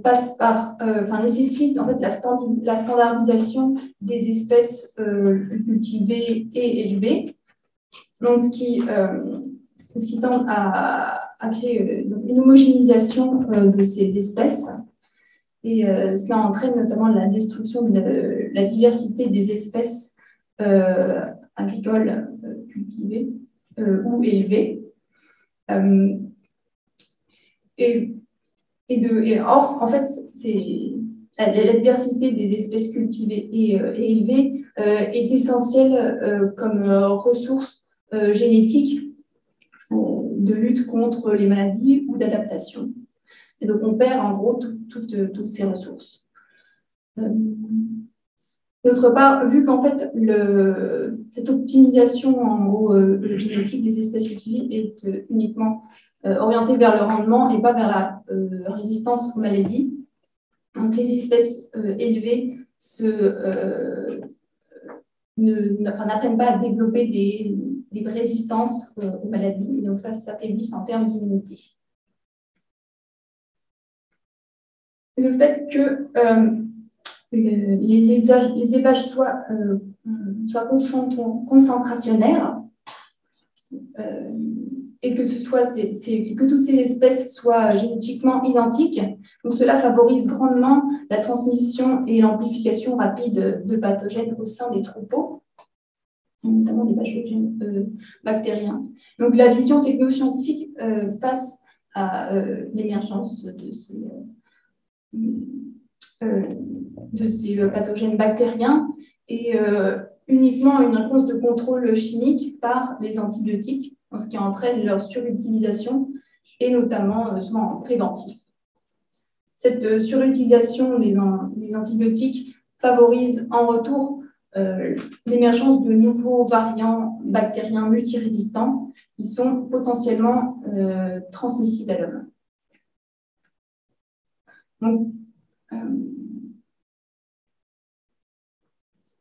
passe par, nécessite en fait la standardisation des espèces cultivées et élevées, donc ce qui tend à créer une homogénéisation de ces espèces. Et cela entraîne notamment la destruction de la diversité des espèces agricoles cultivées ou élevées. Or, en fait, la diversité des espèces cultivées et élevées est essentielle comme ressource génétique de lutte contre les maladies ou d'adaptation. Et donc, on perd en gros toutes ces ressources. D'autre part, vu qu'en fait, cette optimisation en gros, génétique des espèces cultivées est uniquement orientée vers le rendement et pas vers la résistance aux maladies, donc les espèces élevées n'apprennent pas à développer des résistances aux maladies, et donc ça s'affaiblisse en termes d'immunité. Le fait que les élevages soient concentrationnaires et que toutes ces espèces soient génétiquement identiques, donc cela favorise grandement la transmission et l'amplification rapide de pathogènes au sein des troupeaux, notamment des pathogènes bactériens. Donc la vision technoscientifique face à l'émergence de ces pathogènes bactériens et uniquement une réponse de contrôle chimique par les antibiotiques, ce qui entraîne leur surutilisation et notamment souvent en préventif. Cette surutilisation des antibiotiques favorise en retour l'émergence de nouveaux variants bactériens multirésistants qui sont potentiellement transmissibles à l'homme. Donc,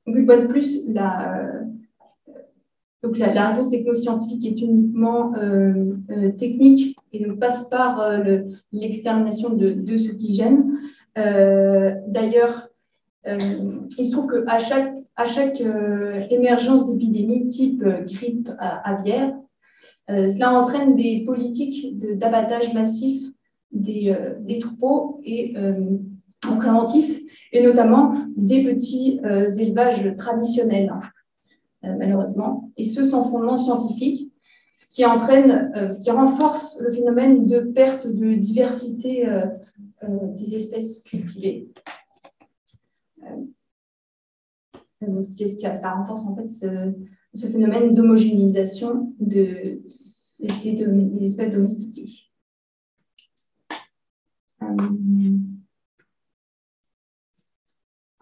une fois de plus, la réponse technoscientifique est uniquement technique et ne passe par l'extermination de ce qui gêne. D'ailleurs, il se trouve qu'à chaque émergence d'épidémie type grippe aviaire, cela entraîne des politiques d'abattage massif des troupeaux et en préventif, et notamment des petits élevages traditionnels, malheureusement, et ce sans fondement scientifique, ce qui renforce le phénomène de perte de diversité des espèces cultivées. Donc, ça renforce en fait ce phénomène d'homogénéisation des espèces domestiquées.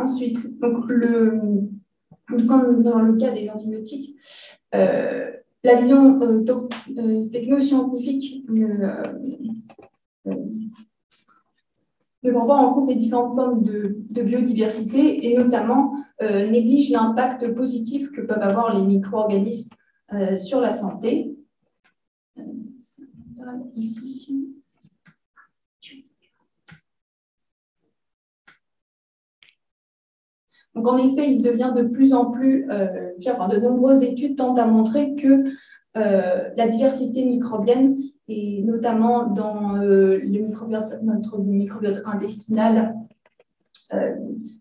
Ensuite, donc comme dans le cas des antibiotiques, la vision technoscientifique ne prend pas en compte les différentes formes de biodiversité et notamment néglige l'impact positif que peuvent avoir les micro-organismes sur la santé. Ici. Donc, en effet, il devient de plus en plus clair, de nombreuses études tentent à montrer que la diversité microbienne, et notamment dans notre microbiote intestinal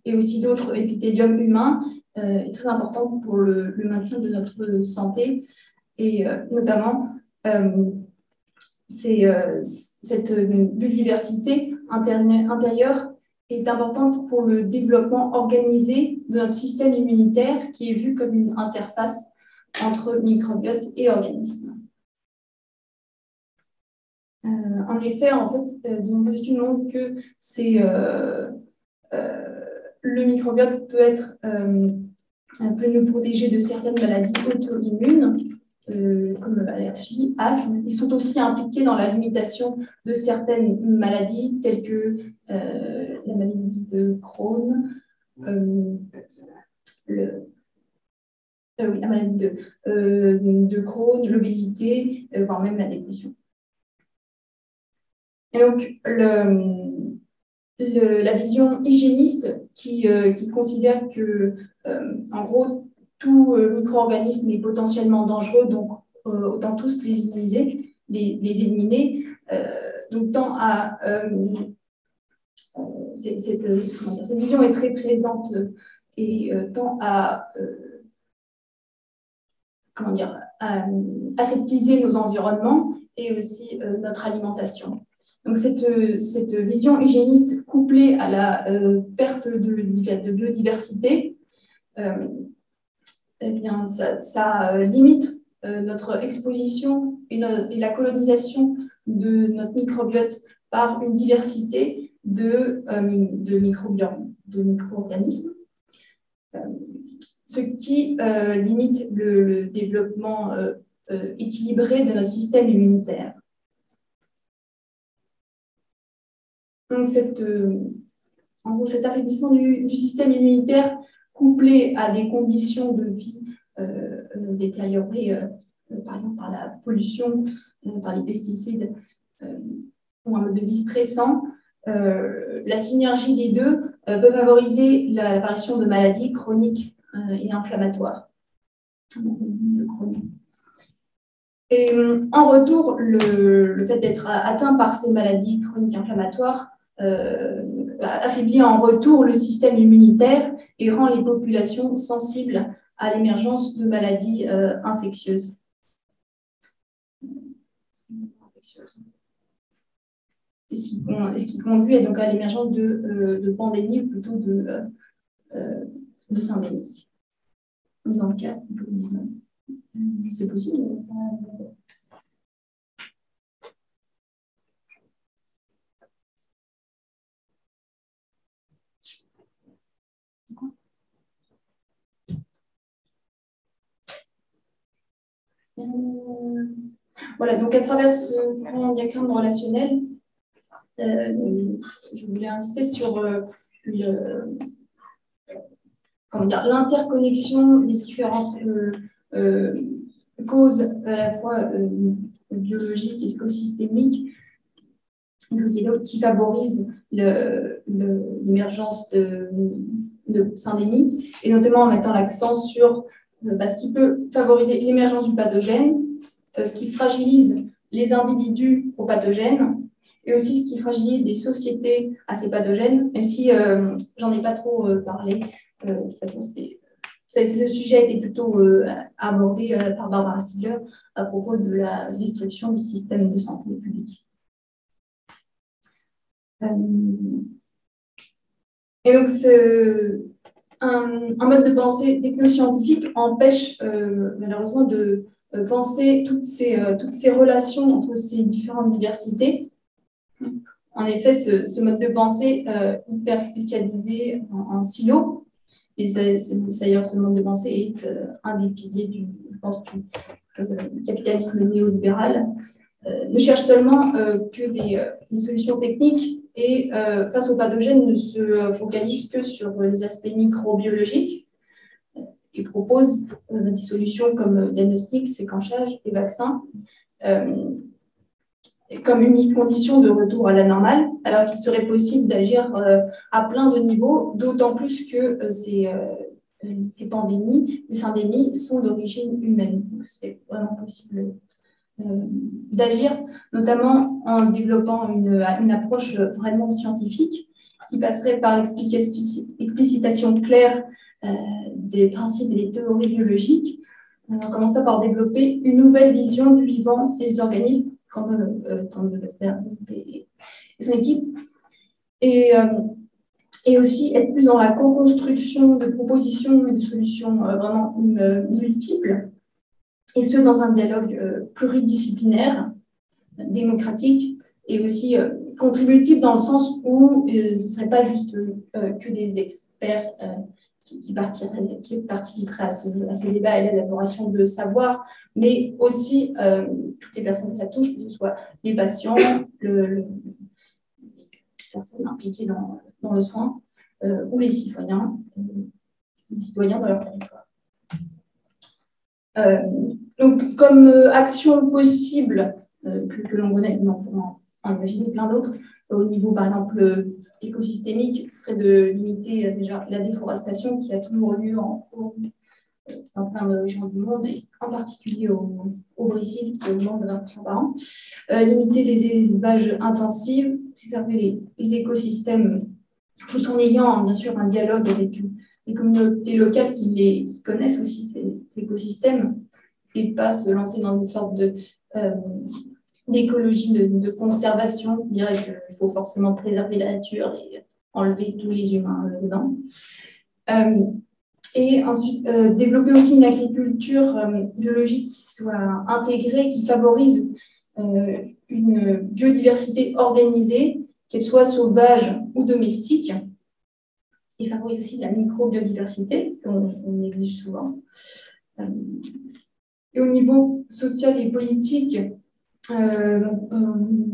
et aussi d'autres épithéliums humains est très importante pour le maintien de notre santé et notamment cette biodiversité intérieure est importante pour le développement organisé de notre système immunitaire qui est vu comme une interface entre microbiote et organisme. En effet, de nombreuses études montrent que le microbiote peut nous protéger de certaines maladies auto-immunes, comme l'allergie, asthme. Ils sont aussi impliqués dans la limitation de certaines maladies, telles que la maladie de Crohn, la maladie de Crohn, l'obésité, voire même la dépression. Et donc, la vision hygiéniste qui considère que, en gros, tout micro-organisme est potentiellement dangereux, donc autant tous les éliminer, donc tend à... cette vision est très présente et tend à aseptiser nos environnements et aussi notre alimentation. Donc cette vision hygiéniste couplée à la perte de biodiversité, eh bien, ça limite notre exposition et la colonisation de notre microbiote par une diversité de micro-organismes, ce qui limite le développement équilibré de notre système immunitaire. Donc, cet affaiblissement du système immunitaire couplé à des conditions de vie détériorées, par exemple par la pollution, par les pesticides, ou un mode de vie stressant, la synergie des deux peut favoriser l'apparition de maladies chroniques et inflammatoires. Et en retour, le fait d'être atteint par ces maladies chroniques inflammatoires affaiblit en retour le système immunitaire et rend les populations sensibles à l'émergence de maladies infectieuses. Ce qui conduit donc à l'émergence de pandémies ou plutôt de syndémies. Dans le cas du Covid-19. C'est possible. Voilà, donc à travers ce grand diagramme relationnel, je voulais insister sur l'interconnexion des différentes causes à la fois biologiques et écosystémiques qui favorisent l'émergence de syndémies, et notamment en mettant l'accent sur ce qui peut favoriser l'émergence du pathogène, ce qui fragilise les individus aux pathogènes, et aussi ce qui fragilise les sociétés à ces pathogènes, même si j'en ai pas trop parlé. De toute façon, ce sujet a été plutôt abordé par Barbara Stiegler à propos de la destruction du système de santé publique. Et donc, un mode de pensée technoscientifique empêche malheureusement de penser toutes ces relations entre ces différentes diversités. En effet, ce mode de pensée hyper spécialisé en silo, et d'ailleurs ce mode de pensée est un des piliers du capitalisme néolibéral, ne cherche seulement que des solutions techniques et face aux pathogènes ne se focalise que sur les aspects microbiologiques et propose des solutions comme diagnostic, séquençage et vaccins comme unique condition de retour à la normale, alors qu'il serait possible d'agir à plein de niveaux, d'autant plus que ces pandémies, les syndémies, sont d'origine humaine. Donc, c'est vraiment possible d'agir, notamment en développant une approche vraiment scientifique qui passerait par l'explicitation claire des principes et des théories biologiques, en commençant par développer une nouvelle vision du vivant et des organismes, comme tente de le faire et son équipe, et aussi être plus dans la co-construction de propositions et de solutions vraiment multiples, et ce, dans un dialogue pluridisciplinaire, démocratique, et aussi contributif dans le sens où ce ne serait pas juste que des experts qui participeraient à ce débat et à l'élaboration de savoir, mais aussi toutes les personnes que ça touche, que ce soit les patients, les personnes impliquées dans le soin, ou les citoyens dans leur territoire. Donc, comme action possible que l'on connaît, on peut en imaginer plein d'autres, au niveau, par exemple, écosystémique, ce serait de limiter déjà la déforestation qui a toujours lieu dans plein de régions du monde, et en particulier au Brésil, qui augmente de 20% par an. Limiter les élevages intensifs, préserver les écosystèmes, tout en ayant bien sûr un dialogue avec les communautés locales qui connaissent aussi ces écosystèmes, et pas se lancer dans une sorte d'écologie de conservation. Je dirais qu'il faut forcément préserver la nature et enlever tous les humains dedans. Et ensuite, développer aussi une agriculture biologique qui soit intégrée, qui favorise une biodiversité organisée, qu'elle soit sauvage ou domestique, et favorise aussi la micro-biodiversité, qu'on néglige souvent. Et au niveau social et politique,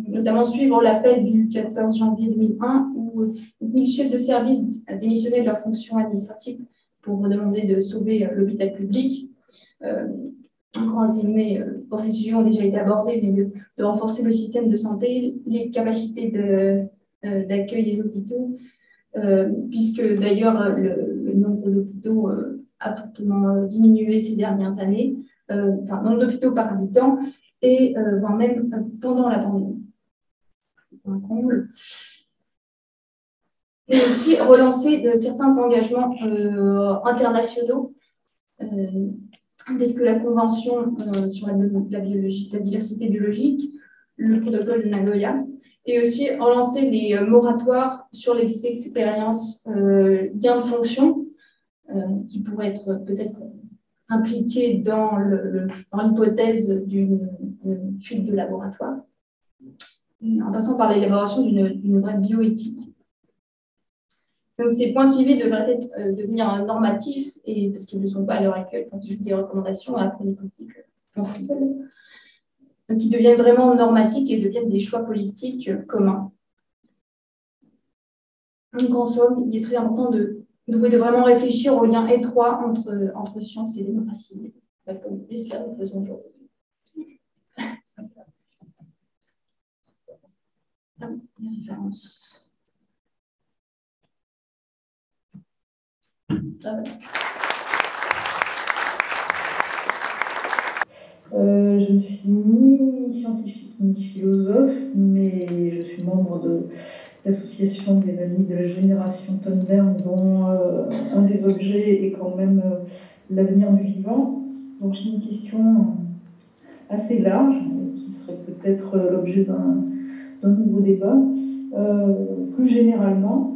notamment suivre l'appel du 14 janvier 2001 où 1000 chefs de service démissionnaient de leurs fonctions administratives pour demander de sauver l'hôpital public. Un grand résumé dans ces sujets ont déjà été abordés, mais de renforcer le système de santé, les capacités d'accueil des hôpitaux, puisque d'ailleurs le nombre d'hôpitaux a fortement diminué ces dernières années, enfin, nombre d'hôpitaux par habitant, et voire même pendant la pandémie. Un comble. Et aussi relancer certains engagements internationaux, tels que la Convention sur la diversité biologique, le protocole de Nagoya, et aussi relancer les moratoires sur les expériences gain de fonction, qui pourraient être peut-être impliquées dans l'hypothèse d'une fuite de laboratoire, en passant par l'élaboration d'une vraie bioéthique. Donc, ces points suivis devraient devenir normatifs, et, parce qu'ils ne le sont pas à l'heure actuelle, c'est juste des recommandations, après les politiques font ce qu'ils veulent. Donc, ils deviennent vraiment normatiques et deviennent des choix politiques communs. Donc, en somme, il est très important de vraiment réfléchir au lien étroit entre science et démocratie, comme j'espère que nous faisons aujourd'hui. Référence. Je ne suis ni scientifique ni philosophe, mais je suis membre de l'association des Amis de la Génération Thunberg, dont un des objets est quand même l'avenir du vivant. Donc j'ai une question assez large, qui serait peut-être l'objet d'un nouveau débat. Plus généralement,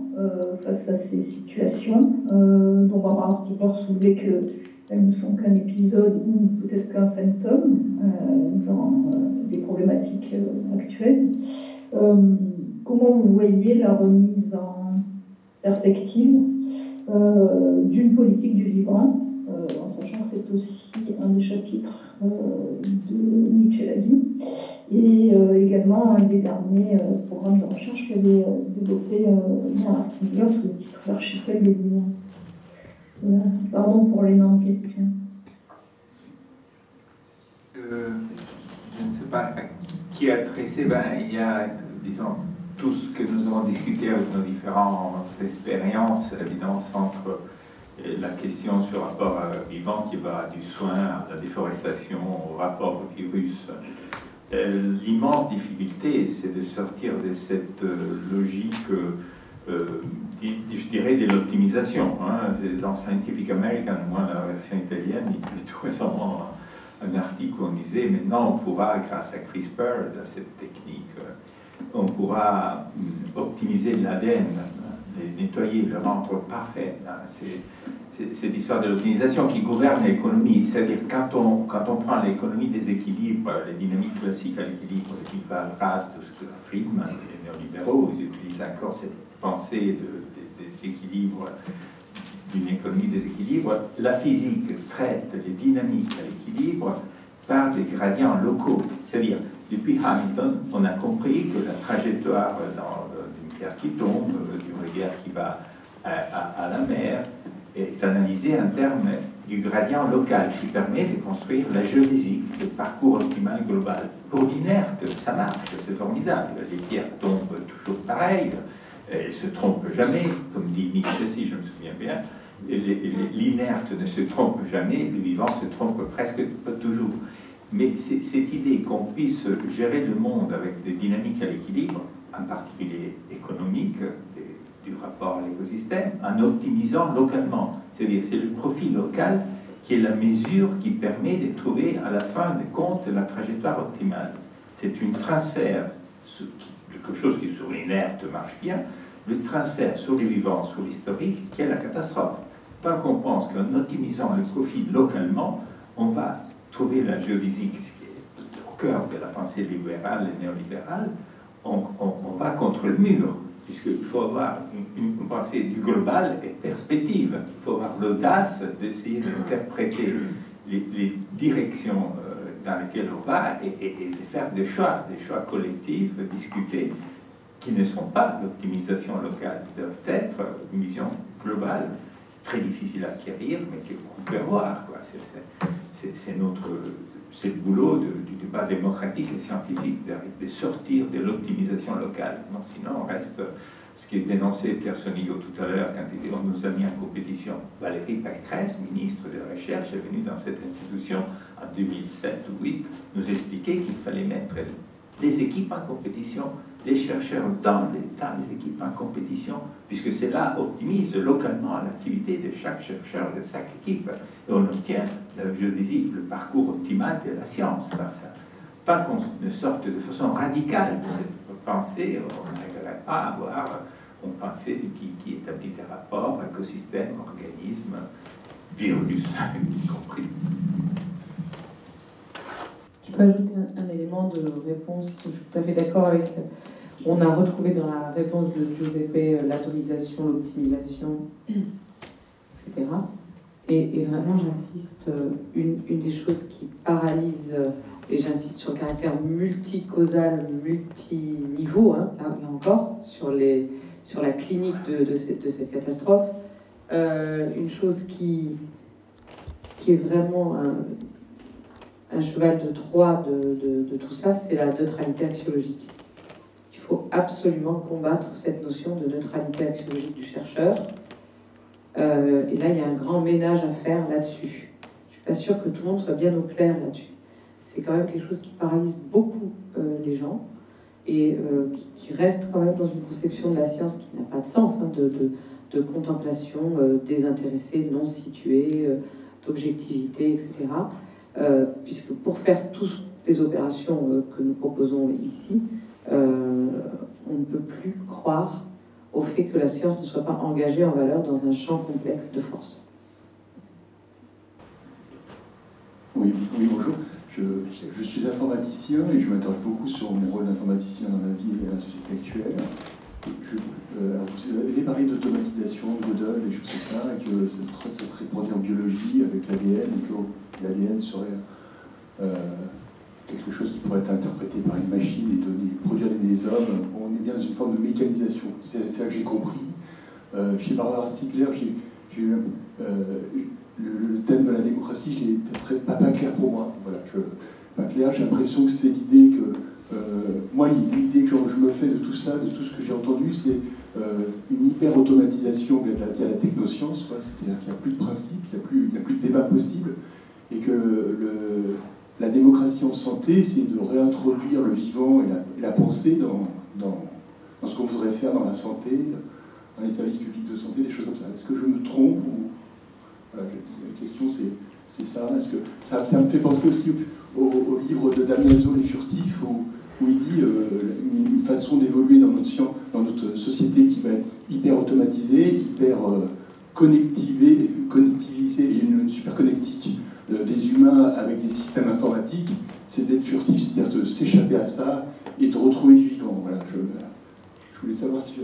face à ces situations, dont Barbara Stiegler soulevait qu'elles ne sont qu'un épisode ou peut-être qu'un symptôme dans les problématiques actuelles. Comment vous voyez la remise en perspective d'une politique du vivant, en sachant que c'est aussi un des chapitres de Micheladi, et également un des derniers programmes de recherche qu'avait développé Barbara Stiegler sous le titre L'archipel des vivants. Pardon pour l'énorme question. Je ne sais pas qui a tracé. Il y a, disons, tout ce que nous avons discuté avec nos différentes expériences, l'évidence entre la question sur le rapport vivant qui va du soin à la déforestation, au rapport au virus. L'immense difficulté, c'est de sortir de cette logique je dirais de l'optimisation. Hein. Dans Scientific American, moi, la version italienne, il y a tout récemment un article où on disait maintenant on pourra, grâce à CRISPR, de cette technique, on pourra optimiser l'ADN, nettoyer, le rendre parfait. C'est cette histoire de l'optimisation qui gouverne l'économie. C'est-à-dire quand on prend l'économie des équilibres, les dynamiques classiques à l'équilibre, depuis Walras, Friedman, les néolibéraux, ils utilisent encore cette pensée des équilibres, d'une économie des équilibres. La physique traite les dynamiques à l'équilibre par des gradients locaux. C'est-à-dire, depuis Hamilton, on a compris que la trajectoire d'une pierre qui tombe, d'une rivière qui va à la mer, est analysée en termes du gradient local qui permet de construire la géodésique, le parcours optimal global. Pour l'inerte, ça marche, c'est formidable. Les pierres tombent toujours pareilles, elles ne se trompent jamais, comme dit Nietzsche, si je me souviens bien. L'inerte ne se trompe jamais, le vivant se trompe presque pas toujours. Mais cette idée qu'on puisse gérer le monde avec des dynamiques à l'équilibre, en particulier économiques, du rapport à l'écosystème, en optimisant localement. C'est-à-dire c'est le profit local qui est la mesure qui permet de trouver à la fin des comptes la trajectoire optimale. C'est un transfert, quelque chose qui sur l'inerte marche bien, le transfert sur les vivants, sur l'historique, qui est la catastrophe. Tant qu'on pense qu'en optimisant le profit localement, on va trouver la géodésique, ce qui est au cœur de la pensée libérale et néolibérale, on va contre le mur, puisqu'il faut avoir une pensée du global et perspective. Il faut avoir l'audace d'essayer d'interpréter les directions dans lesquelles on va et de faire des choix collectifs, discutés, qui ne sont pas l'optimisation locale, doivent être une vision globale, très difficile à acquérir, mais qu'on peut avoir. C'est le boulot du débat démocratique et scientifique, de sortir de l'optimisation locale. Non, sinon, on reste ce qui est dénoncé Pierre Sonigo tout à l'heure quand on nous a mis en compétition. Valérie Pécresse, ministre de la Recherche, est venue dans cette institution en 2007 ou 2008 nous expliquer qu'il fallait mettre les équipes en compétition, les chercheurs dans les équipes en compétition, puisque cela optimise localement l'activité de chaque chercheur, de chaque équipe. Et on obtient la géodésique, le parcours optimal de la science par ça. Tant qu'on ne sorte de façon radicale de cette pensée, on n'arriverait pas à avoir une pensée qui établit des rapports, écosystèmes, organismes, virus, y compris. Je peux ajouter un élément de réponse. Je suis tout à fait d'accord avec... On a retrouvé dans la réponse de Giuseppe l'atomisation, l'optimisation, etc. Et vraiment, j'insiste, une des choses qui paralyse, et j'insiste sur le caractère multicausal, multiniveau, hein, là encore, sur la clinique de cette catastrophe, une chose qui est vraiment un cheval de Troie de tout ça, c'est la neutralité axiologique. Il faut absolument combattre cette notion de neutralité axiologique du chercheur. Et là, il y a un grand ménage à faire là-dessus. Je ne suis pas sûre que tout le monde soit bien au clair là-dessus. C'est quand même quelque chose qui paralyse beaucoup les gens et qui reste quand même dans une conception de la science qui n'a pas de sens, hein, de contemplation désintéressée, non située, d'objectivité, etc. Puisque pour faire toutes les opérations que nous proposons ici, on ne peut plus croire au fait que la science ne soit pas engagée en valeur dans un champ complexe de force. Oui, bonjour. Je suis informaticien et je m'interroge beaucoup sur mon rôle d'informaticien dans la vie et dans la société actuelle. Vous avez parlé d'automatisation, de Gödel, des choses comme ça, et que ça serait produit en biologie avec l'ADN, et que l'ADN serait quelque chose qui pourrait être interprété par une machine et produire des hommes. On est bien dans une forme de mécanisation. C'est ça que j'ai compris. Chez Barbara Stiegler, j'ai eu le thème de la démocratie, il était pas clair pour moi. Voilà, pas clair. J'ai l'impression que c'est l'idée que moi, l'idée que je me fais de tout ça, de tout ce que j'ai entendu, c'est une hyper-automatisation via la technoscience, c'est-à-dire qu'il n'y a plus de principe, il n'y a plus de débat possible, et que la démocratie en santé, c'est de réintroduire le vivant et la pensée dans ce qu'on voudrait faire dans la santé, dans les services publics de santé, des choses comme ça. Est-ce que je me trompe ou... Voilà, la question c'est ça. Est-ce que ça me fait penser aussi au livre de Damiano, Les Furtifs, où il dit une façon d'évoluer dans notre société qui va être hyper automatisée, hyper connectivisée, et une super connectique des humains avec des systèmes informatiques, c'est d'être furtif, c'est-à-dire de s'échapper à ça et de retrouver du vivant. Voilà, je voulais savoir si...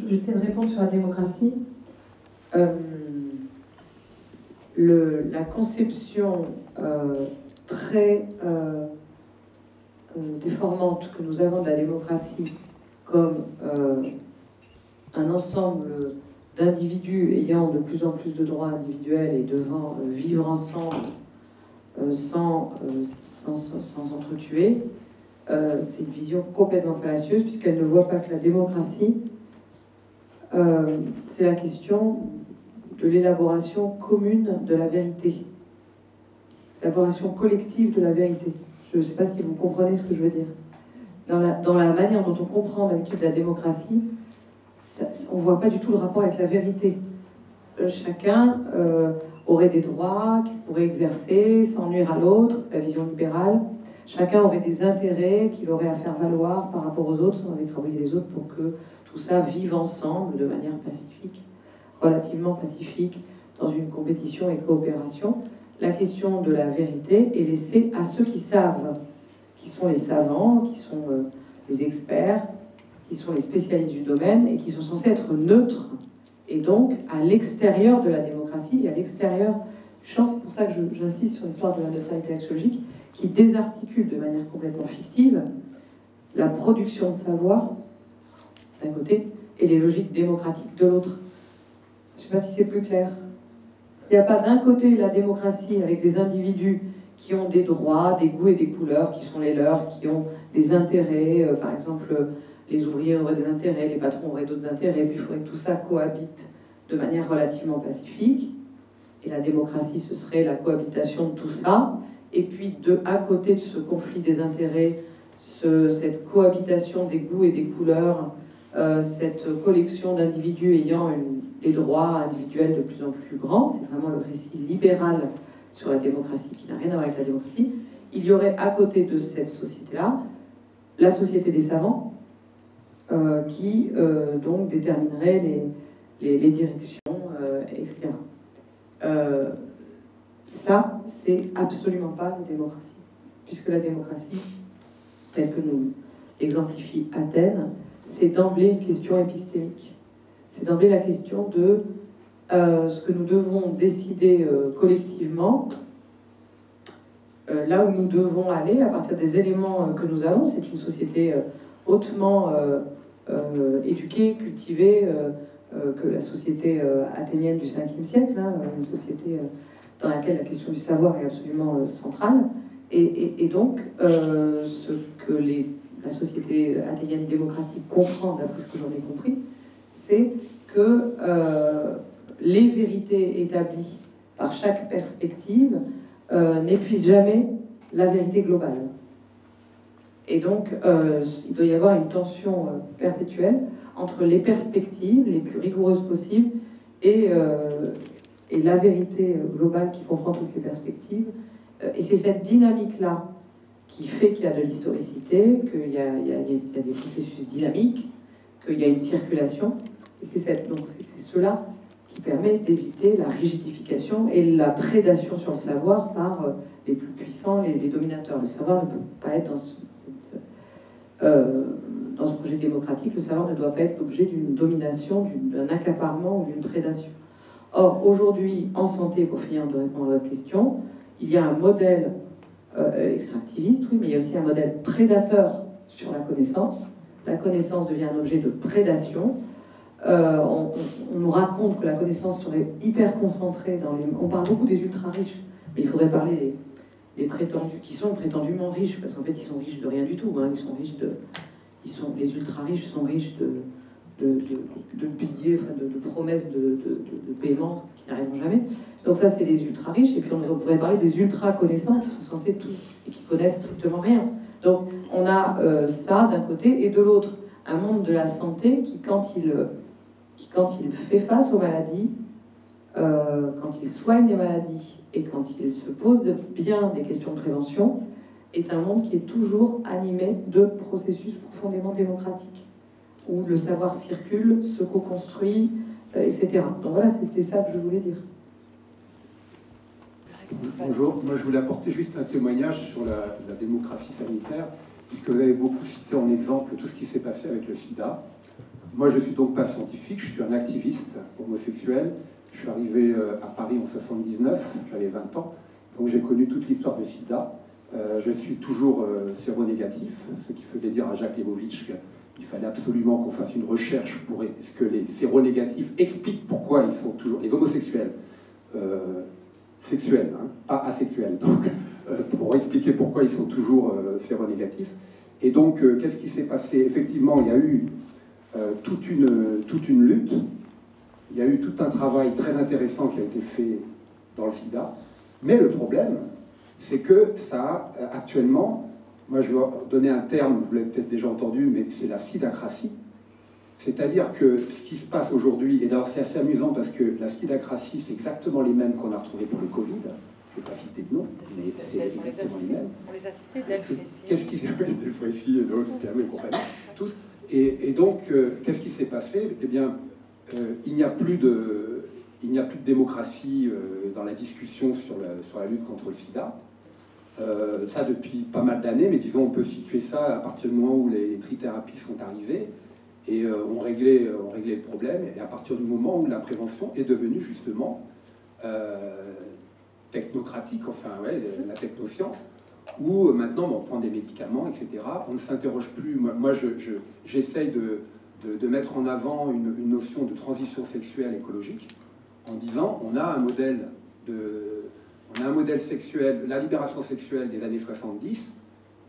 J'essaie de répondre sur la démocratie. La conception très déformante que nous avons de la démocratie comme un ensemble d'individus ayant de plus en plus de droits individuels et devant vivre ensemble sans s'entretuer, c'est une vision complètement fallacieuse puisqu'elle ne voit pas que la démocratie, c'est la question de l'élaboration commune de la vérité, l'élaboration collective de la vérité. Je ne sais pas si vous comprenez ce que je veux dire. Dans la manière dont on comprend d'habitude la démocratie, on ne voit pas du tout le rapport avec la vérité. Chacun aurait des droits qu'il pourrait exercer sans nuire à l'autre, c'est la vision libérale. Chacun aurait des intérêts qu'il aurait à faire valoir par rapport aux autres sans écrabouiller les autres pour que tout ça vive ensemble de manière pacifique, relativement pacifique, dans une compétition et coopération. La question de la vérité est laissée à ceux qui savent, qui sont les savants, qui sont les experts, qui sont les spécialistes du domaine et qui sont censés être neutres et donc à l'extérieur de la démocratie et à l'extérieur du champ. C'est pour ça que j'insiste sur l'histoire de la neutralité axiologique qui désarticule de manière complètement fictive la production de savoir d'un côté et les logiques démocratiques de l'autre. Je ne sais pas si c'est plus clair. Il n'y a pas d'un côté la démocratie avec des individus qui ont des droits, des goûts et des couleurs qui sont les leurs, qui ont des intérêts, par exemple les ouvriers auraient des intérêts, les patrons auraient d'autres intérêts, puis il faudrait que tout ça cohabite de manière relativement pacifique. Et la démocratie, ce serait la cohabitation de tout ça. Et puis, à côté de ce conflit des intérêts, cette cohabitation des goûts et des couleurs, cette collection d'individus ayant des droits individuels de plus en plus grands, c'est vraiment le récit libéral sur la démocratie qui n'a rien à voir avec la démocratie. Il y aurait à côté de cette société-là la société des savants, qui donc déterminerait les directions, etc. Ça, c'est absolument pas la démocratie, puisque la démocratie, telle que nous l'exemplifie Athènes, c'est d'emblée une question épistémique. C'est d'emblée la question de ce que nous devons décider collectivement, là où nous devons aller à partir des éléments que nous avons. C'est une société hautement éduquée, cultivée, que la société athénienne du 5e siècle, hein, une société dans laquelle la question du savoir est absolument centrale. Et donc, ce que la société athénienne démocratique comprend, d'après ce que j'en ai compris, c'est que les vérités établies par chaque perspective n'épuisent jamais la vérité globale. Et donc, il doit y avoir une tension perpétuelle entre les perspectives les plus rigoureuses possibles et la vérité globale qui comprend toutes les perspectives. Et c'est cette dynamique-là qui fait qu'il y a de l'historicité, qu'il y a des processus dynamiques, qu'il y a une circulation. Et c'est cela qui permet d'éviter la rigidification et la prédation sur le savoir par les plus puissants, les dominateurs. Le savoir ne peut pas être dans ce projet démocratique, le savoir ne doit pas être l'objet d'une domination, d'un accaparement ou d'une prédation. Or, aujourd'hui, en santé, pour finir de répondre à votre question, il y a un modèle extractiviste, oui, mais il y a aussi un modèle prédateur sur la connaissance. La connaissance devient un objet de prédation. On nous raconte que la connaissance serait hyper concentrée dans les... On parle beaucoup des ultra-riches, mais il faudrait parler des prétendus, qui sont prétendument riches, parce qu'en fait, ils sont riches de rien du tout. Hein. Les ultra-riches sont riches de billets, enfin de promesses de paiement qui n'arriveront jamais. Donc ça, c'est les ultra-riches. Et puis on pourrait parler des ultra-connaissants qui sont censés tout et qui connaissent strictement rien. Donc on a ça d'un côté, et de l'autre, un monde de la santé qui, quand il fait face aux maladies, quand il soigne des maladies et quand il se pose bien des questions de prévention, est un monde qui est toujours animé de processus profondément démocratiques, où le savoir circule, se co-construit, etc. Donc voilà, c'était ça que je voulais dire. Bonjour, moi je voulais apporter juste un témoignage sur la démocratie sanitaire, puisque vous avez beaucoup cité en exemple tout ce qui s'est passé avec le sida. Moi je ne suis donc pas scientifique, je suis un activiste homosexuel. Je suis arrivé à Paris en 79, j'avais 20 ans, donc j'ai connu toute l'histoire du sida. Je suis toujours séronégatif, ce qui faisait dire à Jacques Leibovitch qu'il fallait absolument qu'on fasse une recherche pour que les séronégatifs expliquent pourquoi ils sont toujours... Les homosexuels, sexuels, hein, pas asexuels, donc pour expliquer pourquoi ils sont toujours séronégatifs. Et donc, qu'est-ce qui s'est passé? Effectivement, il y a eu toute une lutte, il y a eu tout un travail très intéressant qui a été fait dans le sida, mais le problème, c'est que ça a actuellement, moi je vais donner un terme, vous l'avez peut-être déjà entendu, mais c'est la sidacratie. C'est-à-dire que ce qui se passe aujourd'hui, et d'ailleurs c'est assez amusant parce que la sidacratie, c'est exactement les mêmes qu'on a retrouvés pour le Covid. Je ne vais pas citer de nom, mais c'est exactement les mêmes. On les a cités d'Elfrécy. Qu'est-ce qui s'est passé d'Elfrécy et d'autres, et compagnie, tous. Et donc, qu'est-ce qui s'est passé? Eh bien, il n'y a plus de démocratie dans la discussion sur la lutte contre le sida. Ça depuis pas mal d'années, mais disons on peut situer ça à partir du moment où les trithérapies sont arrivées et on réglait le problème, et à partir du moment où la prévention est devenue justement technocratique, enfin ouais, la technoscience, où maintenant on prend des médicaments, etc. On ne s'interroge plus. Moi j'essaye de mettre en avant une notion de transition sexuelle écologique en disant on a un modèle sexuel, la libération sexuelle des années 70,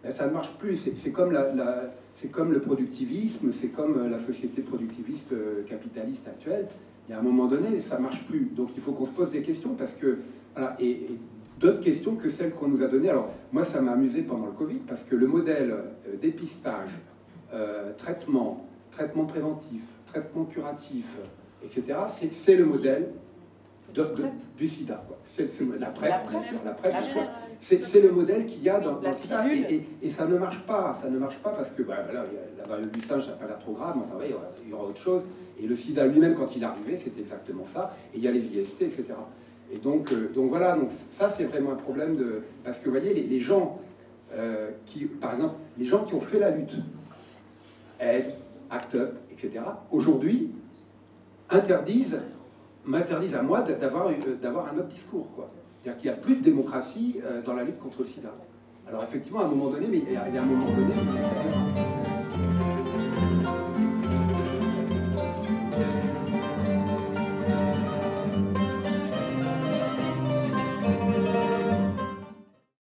ben ça ne marche plus. C'est comme le productivisme, c'est comme la société productiviste capitaliste actuelle. Il y a un moment donné, ça ne marche plus. Donc il faut qu'on se pose des questions parce que... Voilà, et d'autres questions que celles qu'on nous a données. Alors moi, ça m'a amusé pendant le Covid parce que le modèle dépistage, traitement préventif, traitement curatif, etc., c'est le modèle du sida. C'est la PrEP, bien sûr. La PrEP, c'est le modèle qu'il y a dans le sida. Et ça ne marche pas. Ça ne marche pas parce que bah, là, la variole du singe, ça n'a pas l'air trop grave, mais enfin, ouais, il y aura autre chose. Et le sida lui-même, quand il est arrivé, c'était exactement ça. Et il y a les IST, etc. Et donc voilà, donc ça, c'est vraiment un problème de... Parce que, vous voyez, les gens qui, par exemple, les gens qui ont fait la lutte, Aide, ACT UP, etc., aujourd'hui, m'interdisent à moi d'avoir un autre discours, quoi. C'est-à-dire qu'il n'y a plus de démocratie dans la lutte contre le sida. Alors effectivement, à un moment donné, mais il y a un moment donné, vous savez,